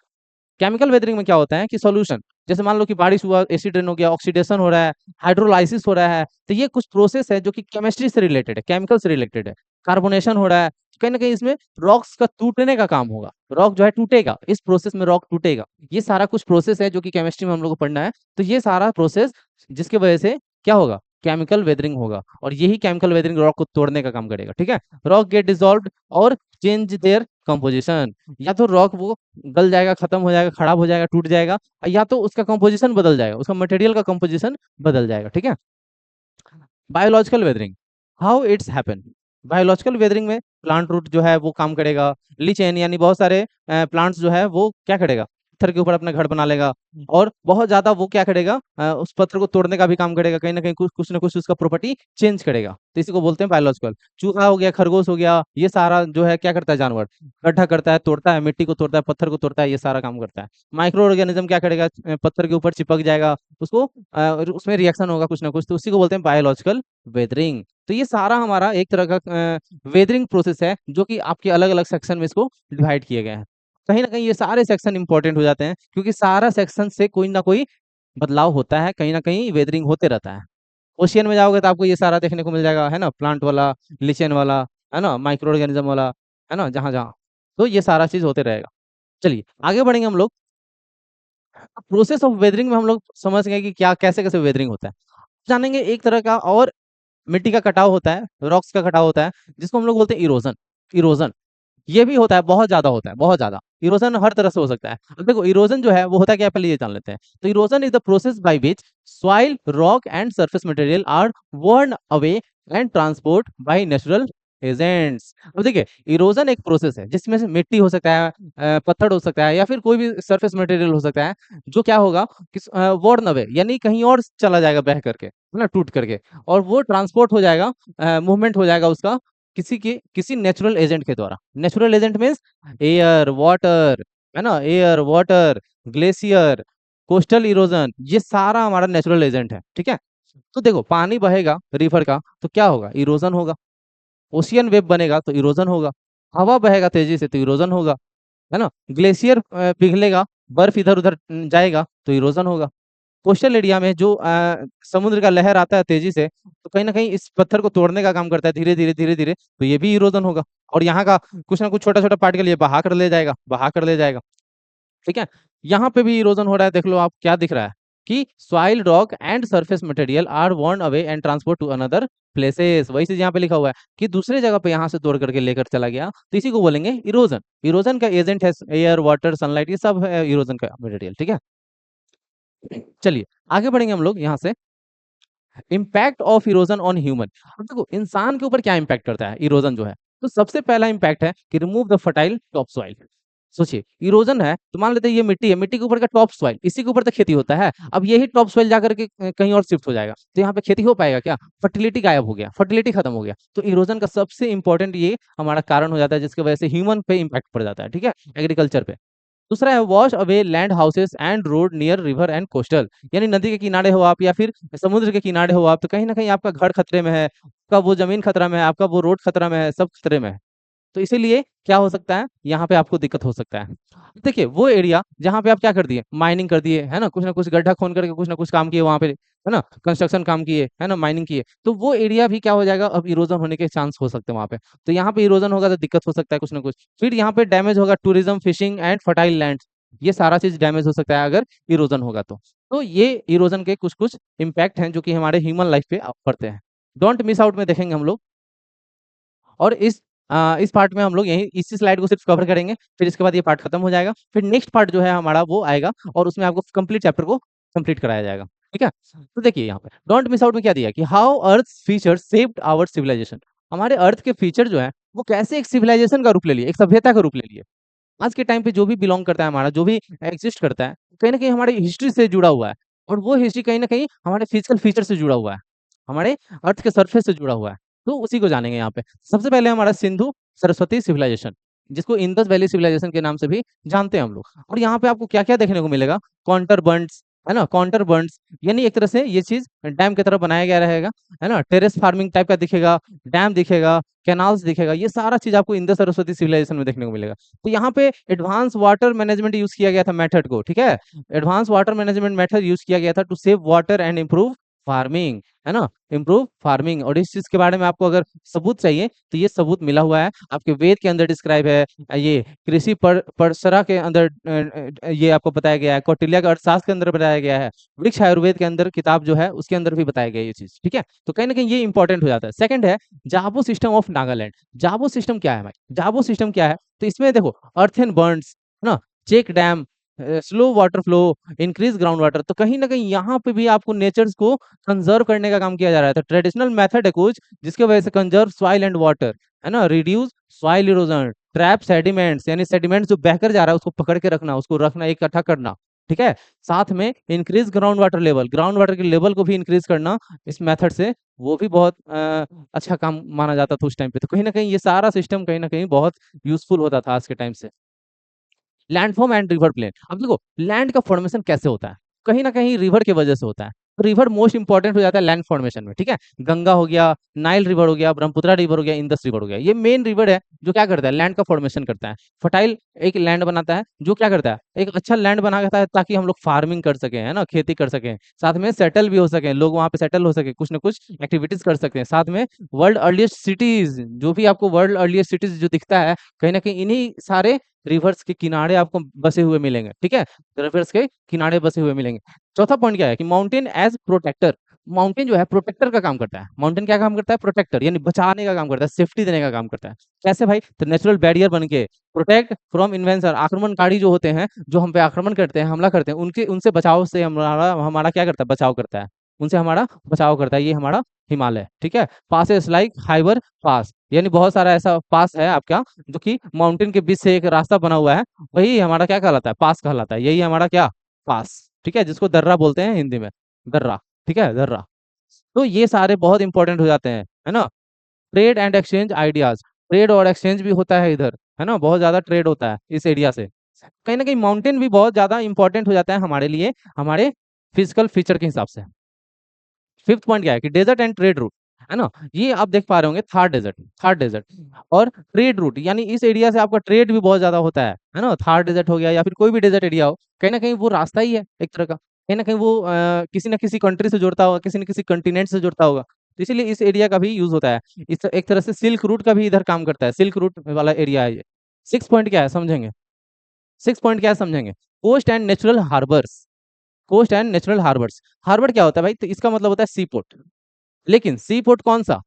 केमिकल वेदरिंग में क्या होता है कि सॉल्यूशन, जैसे मान लो कि बारिश हुआ, एसिड रेन हो गया, ऑक्सीडेशन हो रहा है, हाइड्रोलाइसिस हो रहा है, तो ये कुछ प्रोसेस है जो कि केमिस्ट्री से रिलेटेड है, केमिकल से रिलेटेड है। कार्बोनेशन हो रहा है, कहीं ना कहीं इसमें रॉक्स का टूटने का काम होगा, रॉक जो है टूटेगा, इस प्रोसेस में रॉक टूटेगा। ये सारा कुछ प्रोसेस है जो कि केमिस्ट्री में हम लोग को पढ़ना है। तो ये सारा प्रोसेस जिसकी वजह से क्या होगा, केमिकल वेदरिंग होगा, और यही केमिकल वेदरिंग रॉक को तोड़ने का काम करेगा। ठीक है, रॉक गेट डिसॉल्व्ड और चेंज देयर कंपोजिशन, या तो रॉक वो गल जाएगा, खत्म हो जाएगा, खराब हो जाएगा, टूट जाएगा, या तो उसका कंपोजिशन बदल जाएगा, उसका मटेरियल का कंपोजिशन बदल जाएगा। ठीक है, biological weathering, how it's happen. Biological weathering में प्लांट रूट जो है वो काम करेगा, लीचेन यानी बहुत सारे प्लांट्स जो है वो क्या करेगा, पत्थर के ऊपर अपना घर बना लेगा, और बहुत ज्यादा वो क्या करेगा, उस पत्थर को तोड़ने का भी काम करेगा, कहीं ना कहीं कुछ ना कुछ उसका प्रॉपर्टी चेंज करेगा। तो इसी को बोलते हैं बायोलॉजिकल। चूहा हो गया, खरगोश हो गया, ये सारा जो है क्या करता है, जानवर गड्ढा करता है, तोड़ता है, मिट्टी को तोड़ता है, पत्थर को तोड़ता है, ये सारा काम करता है। माइक्रो ऑर्गेनिज्म क्या करेगा, पत्थर के ऊपर चिपक जाएगा, उसको उसमें रिएक्शन होगा कुछ ना कुछ, तो उसी को बोलते हैं बायोलॉजिकल वेदरिंग। तो ये सारा हमारा एक तरह का वेदरिंग प्रोसेस है, जो कि आपके अलग अलग सेक्शन में इसको डिवाइड किए गए हैं। कहीं ना कहीं ये सारे सेक्शन इंपॉर्टेंट हो जाते हैं, क्योंकि सारा सेक्शन से कोई ना कोई बदलाव होता है, कहीं ना कहीं वेदरिंग होते रहता है। ओशियन में जाओगे तो आपको ये सारा देखने को मिल जाएगा, है ना, प्लांट वाला, लिचेन वाला, है ना, माइक्रो ऑर्गेनिज्म वाला, है ना, जहाँ जहाँ, तो ये सारा चीज होते रहेगा। चलिए आगे बढ़ेंगे हम लोग। प्रोसेस ऑफ वेदरिंग में हम लोग समझ गए कि क्या कैसे कैसे वेदरिंग होता है। जानेंगे एक तरह का और मिट्टी का कटाव होता है, रॉक्स का कटाव होता है, जिसको हम लोग बोलते हैं इरोजन। इरोजन ये भी होता है, बहुत ज्यादा होता है, बहुत ज्यादा। इरोजन हर तरह से हो सकता है। अब देखो इरोजन जो है वो होता है क्या, पहले ये जान लेते हैं। तो erosion is the process by which soil, rock and surface material are worn away and transport by natural agents. अब देखिए इरोजन एक प्रोसेस है जिसमें से मिट्टी हो सकता है, पत्थर हो सकता है, या फिर कोई भी सरफेस मटेरियल हो सकता है, जो क्या होगा, किस वर्न अवे यानी कहीं और चला जाएगा बह करके, है ना, टूट करके, और वो ट्रांसपोर्ट हो जाएगा, मूवमेंट हो जाएगा उसका किसी नेचुरल एजेंट के द्वारा। Natural agent means air, water, है ना, air, water, glacier, coastal erosion, ये सारा हमारा नेचुरल एजेंट है। ठीक है, तो देखो पानी बहेगा रिवर का तो क्या होगा, इरोजन होगा। ओशियन वेव बनेगा तो इरोजन होगा। हवा बहेगा तेजी से तो इरोजन होगा, है ना। ग्लेशियर पिघलेगा, बर्फ इधर उधर जाएगा तो इरोजन होगा। कोस्टल एरिया में जो समुद्र का लहर आता है तेजी से, तो कहीं ना कहीं इस पत्थर को तोड़ने का काम करता है, धीरे धीरे धीरे धीरे, तो ये भी इरोजन होगा। और यहाँ का कुछ ना कुछ छोटा छोटा पार्टिकल ये बहा कर ले जाएगा, बहा कर ले जाएगा। ठीक है, यहाँ पे भी इरोजन हो रहा है, देख लो आप क्या दिख रहा है कि soil, rock and surface material are worn away and transport to another places. वही चीज यहाँ पे लिखा हुआ है कि दूसरे जगह पे यहाँ से तोड़ करके लेकर चला गया, तो इसी को बोलेंगे इरोजन। इरोजन का एजेंट है एयर, वाटर, सनलाइट, ये सब है इरोजन का मटेरियल। ठीक है, चलिए आगे बढ़ेंगे हम लोग यहाँ से। Impact of erosion on human. अब देखो इंसान के ऊपर क्या इम्पैक्ट करता है इरोजन जो है, तो सबसे पहला इम्पैक्ट है कि remove the fertile top soil. सोचिए इरोजन है तो मान लेते हैं ये मिट्टी है, मिट्टी के ऊपर का टॉप सॉइल, इसी के ऊपर तो खेती होता है। अब यही टॉप सॉइल जाकर के कहीं और शिफ्ट हो जाएगा, तो यहाँ पे खेती हो पाएगा क्या, फर्टिलिटी गायब हो गया, फर्टिलिटी खत्म हो गया। तो इरोजन का सबसे इंपॉर्टेंट ये हमारा कारण हो जाता है, जिसकी वजह से ह्यूमन पे इम्पैक्ट पड़ जाता है। ठीक है, एग्रीकल्चर पे। दूसरा है wash away land houses and road near river and coastal, यानी नदी के किनारे हो आप या फिर समुद्र के किनारे हो आप, तो कहीं ना कहीं आपका घर खतरे में है, आपका वो जमीन खतरा में है, आपका वो रोड खतरा में है, सब खतरे में है। तो इसीलिए क्या हो सकता है, यहाँ पे आपको दिक्कत हो सकता है। देखिए वो एरिया जहाँ पे आप क्या कर दिए, माइनिंग कर दिए, है ना, कुछ ना कुछ गड्ढा खोन करके कुछ ना कुछ काम किए वहाँ पे, है ना, कंस्ट्रक्शन काम किए, है ना, माइनिंग किए, तो वो एरिया भी क्या हो जाएगा, अब इरोजन होने के चांस हो सकते हैं वहाँ पे। तो यहाँ पे इरोजन होगा तो दिक्कत हो सकता है कुछ ना कुछ। फिर यहाँ पे डैमेज होगा tourism, fishing and fertile land, ये सारा चीज डैमेज हो सकता है अगर इरोजन होगा तो ये इरोजन के कुछ कुछ इम्पैक्ट हैं जो कि हमारे ह्यूमन लाइफ पे पड़ते हैं। डोंट मिस आउट में देखेंगे हम लोग, और इस पार्ट में हम लोग यही इसी स्लाइड को सिर्फ कवर करेंगे, फिर इसके बाद ये पार्ट खत्म हो जाएगा, फिर नेक्स्ट पार्ट जो है हमारा वो आएगा, और उसमें आपको कंप्लीट चैप्टर को कंप्लीट कराया जाएगा। ठीक है, तो देखिए यहाँ पे डोंट मिस आउट में क्या दिया कि how earth feature shaped our civilization. हमारे अर्थ के फीचर जो है वो कैसे एक सिविलाइजेशन का रूप ले लिए, एक सभ्यता का रूप ले लिए। आज के टाइम पे जो भी बिलोंग करता है, हमारा जो भी एग्जिस्ट करता है, कहीं ना कहीं हमारी हिस्ट्री से जुड़ा हुआ है, और वो हिस्ट्री कहीं ना कहीं हमारे फिजिकल फीचर से जुड़ा हुआ है, हमारे अर्थ के सरफेस से जुड़ा हुआ है। तो उसी को जानेंगे यहाँ पे। सबसे पहले हमारा सिंधु सरस्वती सिविलाइजेशन, जिसको इंदस वैली सिविलाइजेशन के नाम से भी जानते हैं हम लोग। और यहाँ पे आपको क्या क्या देखने को मिलेगा, कॉन्टर बर्ड्स, है ना, कॉन्टर बर्ड्स, यानी एक तरह से ये चीज डैम की तरह बनाया गया रहेगा, है ना, टेरेस फार्मिंग टाइप का दिखेगा, डैम दिखेगा, कैनाल्स दिखेगा, ये सारा चीज आपको इंदस सरस्वती सिविलाइजेशन में देखने को मिलेगा। तो यहाँ पे एडवांस वाटर मैनेजमेंट यूज किया गया था मेथड को। ठीक है, advance water management method use किया गया था to save water and improve farming, है ना, इम्प्रूव फार्मिंग। और इस चीज के बारे में आपको अगर सबूत चाहिए तो ये सबूत मिला हुआ है, आपके वेद के अंदर डिस्क्राइब है, ये कृषि परसरा के अंदर ये आपको बताया गया है, कौटिल्य के अर्थशास्त्र के अंदर बताया गया है, वृक्ष आयुर्वेद के अंदर किताब जो है उसके अंदर भी बताया गया है ये चीज, ठीक है। तो कहीं ना कहीं ये इंपॉर्टेंट हो जाता है। सेकंड है जाबो सिस्टम ऑफ नागालैंड। जाबो सिस्टम क्या है भाई, जाबो सिस्टम क्या है, तो इसमें देखो अर्थन बर्न्स, ना, check dam, slow water flow, increase ground water. तो कहीं ना कहीं यहाँ पे भी आपको नेचर्स को कंजर्व करने का काम किया जा रहा है। तो ट्रेडिशनल मेथड है कुछ जिसके वजह से कंजर्व सॉइल एंड वाटर, है ना, reduce soil erosion, trap sediments, यानी सेडिमेंट्स जो बहकर जा रहा है उसको पकड़ के रखना, उसको रखना, इकट्ठा करना, ठीक है। साथ में increase ground water level, ground water के लेवल को भी इंक्रीज करना इस मेथड से, वो भी बहुत अच्छा काम माना जाता था उस टाइम पे। तो कहीं ना कहीं ये सारा सिस्टम कहीं ना कहीं बहुत यूजफुल होता था आज के टाइम से। Landform and river plain. अब देखो लैंड का फॉर्मेशन कैसे होता है, कहीं ना कहीं रिवर की वजह से होता है। रिवर मोस्ट इंपॉर्टेंट हो जाता है लैंड फॉर्मेशन में, ठीक है। गंगा हो गया, नाइल रिवर हो गया, ब्रह्मपुत्रा रिवर हो गया, इंदस रिवर हो गया, ये मेन रिवर है जो क्या करता है, लैंड का फॉर्मेशन करता है, फर्टाइल एक लैंड बनाता है, जो क्या करता है, एक अच्छा लैंड बनाता है ताकि हम लोग फार्मिंग कर सकें, है ना, खेती कर सकें, साथ में सेटल भी हो सके, लोग वहां पे सेटल हो सके, कुछ ना कुछ एक्टिविटीज कर सकते हैं। साथ में वर्ल्ड अर्लीस्ट सिटीज, जो भी आपको वर्ल्ड अर्लीस्ट सिटीज जो दिखता है, कहीं ना कहीं इन्हीं सारे रिवर्स के किनारे आपको बसे हुए मिलेंगे, ठीक है, रिवर्स के किनारे बसे हुए मिलेंगे। चौथा पॉइंट क्या है कि माउंटेन एज प्रोटेक्टर। माउंटेन जो है प्रोटेक्टर का काम करता है। माउंटेन क्या काम करता है, प्रोटेक्टर, यानी बचाने का काम करता है, सेफ्टी देने का काम करता है। कैसे भाई, तो नेचुरल बैरियर बन के प्रोटेक्ट फ्रॉम इन्वेंसर, आक्रमणकारी जो होते हैं, जो हम पे आक्रमण करते हैं, हमला करते हैं, उनके उनसे बचाव से हमारा हमारा क्या करता है, बचाव करता है, उनसे हमारा बचाव करता है। ये हमारा हिमालय, ठीक है। पासेस लाइक हाइबर पास, यानी बहुत सारा ऐसा पास है आपका जो कि माउंटेन के बीच से एक रास्ता बना हुआ है, वही हमारा क्या कहलाता है, पास कहलाता है। यही हमारा क्या, पास, ठीक है, जिसको दर्रा बोलते हैं हिंदी में, दर्रा, ठीक है, दर्रा। तो ये सारे बहुत इंपॉर्टेंट हो जाते हैं, है ना। Trade and exchange ideas, trade और एक्सचेंज भी होता है इधर, है ना, बहुत ज्यादा ट्रेड होता है इस एरिया से। कहीं ना कहीं माउंटेन भी बहुत ज्यादा इंपॉर्टेंट हो जाता है हमारे लिए, हमारे फिजिकल फीचर के हिसाब से। फिफ्थ पॉइंट क्या है कि डेजर्ट एंड ट्रेड रूट, है ना, ये आप देख पा रहे होंगे, थार डेजर्ट, थार डेजर्ट और ट्रेड रूट, यानी इस एरिया से आपका ट्रेड भी बहुत ज्यादा होता है ना। थार डेजर्ट हो गया या फिर कोई भी डेजर्ट एरिया हो, कहीं ना कहीं वो रास्ता ही है एक तरह का, कहीं ना कहीं वो किसी ना किसी कंट्री से जुड़ता होगा, किसी न किसी कंटिनेंट से जुड़ता होगा। तो इसीलिए इस एरिया का भी यूज होता है। इस एक तरह से सिल्क रूट का भी इधर काम करता है, सिल्क रूट वाला एरिया है ये। सिक्स पॉइंट क्या है समझेंगे, सिक्स पॉइंट क्या है समझेंगे, coast and natural harbours. Coast and natural harbours, harbour क्या होता है भाई, तो इसका मतलब होता है सी पोर्ट। लेकिन सी पोर्ट कौन सा,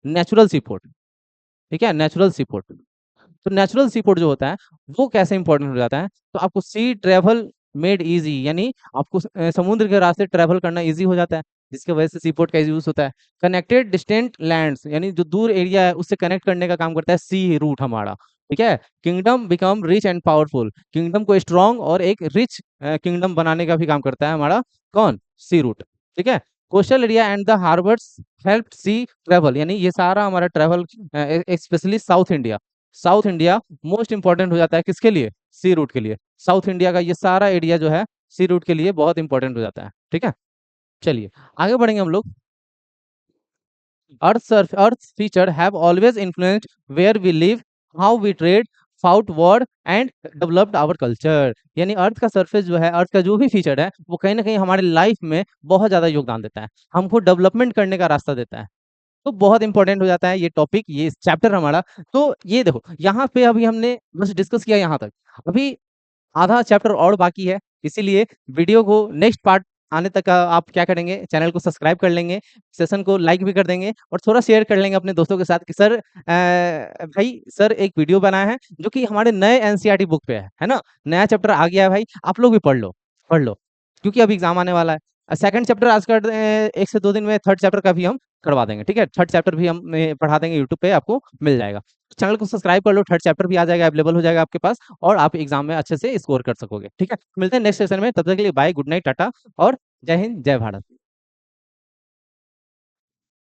नेचुरल सी पोर्ट, ठीक है, नेचुरल सी पोर्ट। तो नेचुरल सी पोर्ट जो होता है वो कैसे इंपॉर्टेंट हो जाता है, तो आपको सी ट्रेवल मेड इजी, यानी आपको समुद्र के रास्ते ट्रेवल करना इजी हो जाता है, जिसकी वजह से सी पोर्ट का यूज होता है। कनेक्टेड डिस्टेंट लैंड्स, यानी जो दूर एरिया है उससे कनेक्ट करने का काम करता है सी रूट हमारा, ठीक है। Kingdom become rich and powerful, kingdom को स्ट्रॉन्ग और एक रिच किंगडम बनाने का भी काम करता है हमारा कौन, सी रूट, ठीक है। Coastal area and the harbours help sea travel, यानी ये सारा हमारा travel, specially south India, south India most important हो जाता है किसके लिए, सी रूट के लिए। साउथ इंडिया का ये सारा एरिया जो है सी रूट के लिए बहुत इंपॉर्टेंट हो जाता है, ठीक है। चलिए आगे बढ़ेंगे हम लोग। Earth feature have always influenced where we live, how we trade, fought war and developed our culture. यानी अर्थ का सरफेस जो है, अर्थ का जो भी फीचर है वो कहीं ना कहीं हमारे लाइफ में बहुत ज्यादा योगदान देता है, हमको डेवलपमेंट करने का रास्ता देता है। तो बहुत इंपॉर्टेंट हो जाता है ये टॉपिक, ये चैप्टर हमारा। तो ये देखो यहाँ पे अभी हमने बस डिस्कस किया यहाँ तक, अभी आधा चैप्टर और बाकी है, इसीलिए वीडियो को नेक्स्ट पार्ट आने तक आप क्या करेंगे, चैनल को सब्सक्राइब कर लेंगे, सेशन को लाइक भी कर देंगे और थोड़ा शेयर कर लेंगे अपने दोस्तों के साथ कि सर भाई सर एक वीडियो बनाया है जो कि हमारे नए एनसीईआरटी बुक पे है ना, नया चैप्टर आ गया है भाई, आप लोग भी पढ़ लो, पढ़ लो, क्योंकि अभी एग्जाम आने वाला है। सेकंड चैप्टर आज कर 1 से 2 दिन में थर्ड चैप्टर का भी हम करवा देंगे, ठीक है, थर्ड चैप्टर भी हम पढ़ा देंगे, यूट्यूब पे आपको मिल जाएगा। चैनल को सब्सक्राइब कर लो, थर्ड चैप्टर भी आ जाएगा, अवेलेबल हो जाएगा आपके पास और आप एग्जाम में अच्छे से स्कोर कर सकोगे, ठीक है। मिलते हैं नेक्स्ट सेशन में, तब तक के लिए बाय, गुड नाइट, टाटा और जय हिंद जय भारत।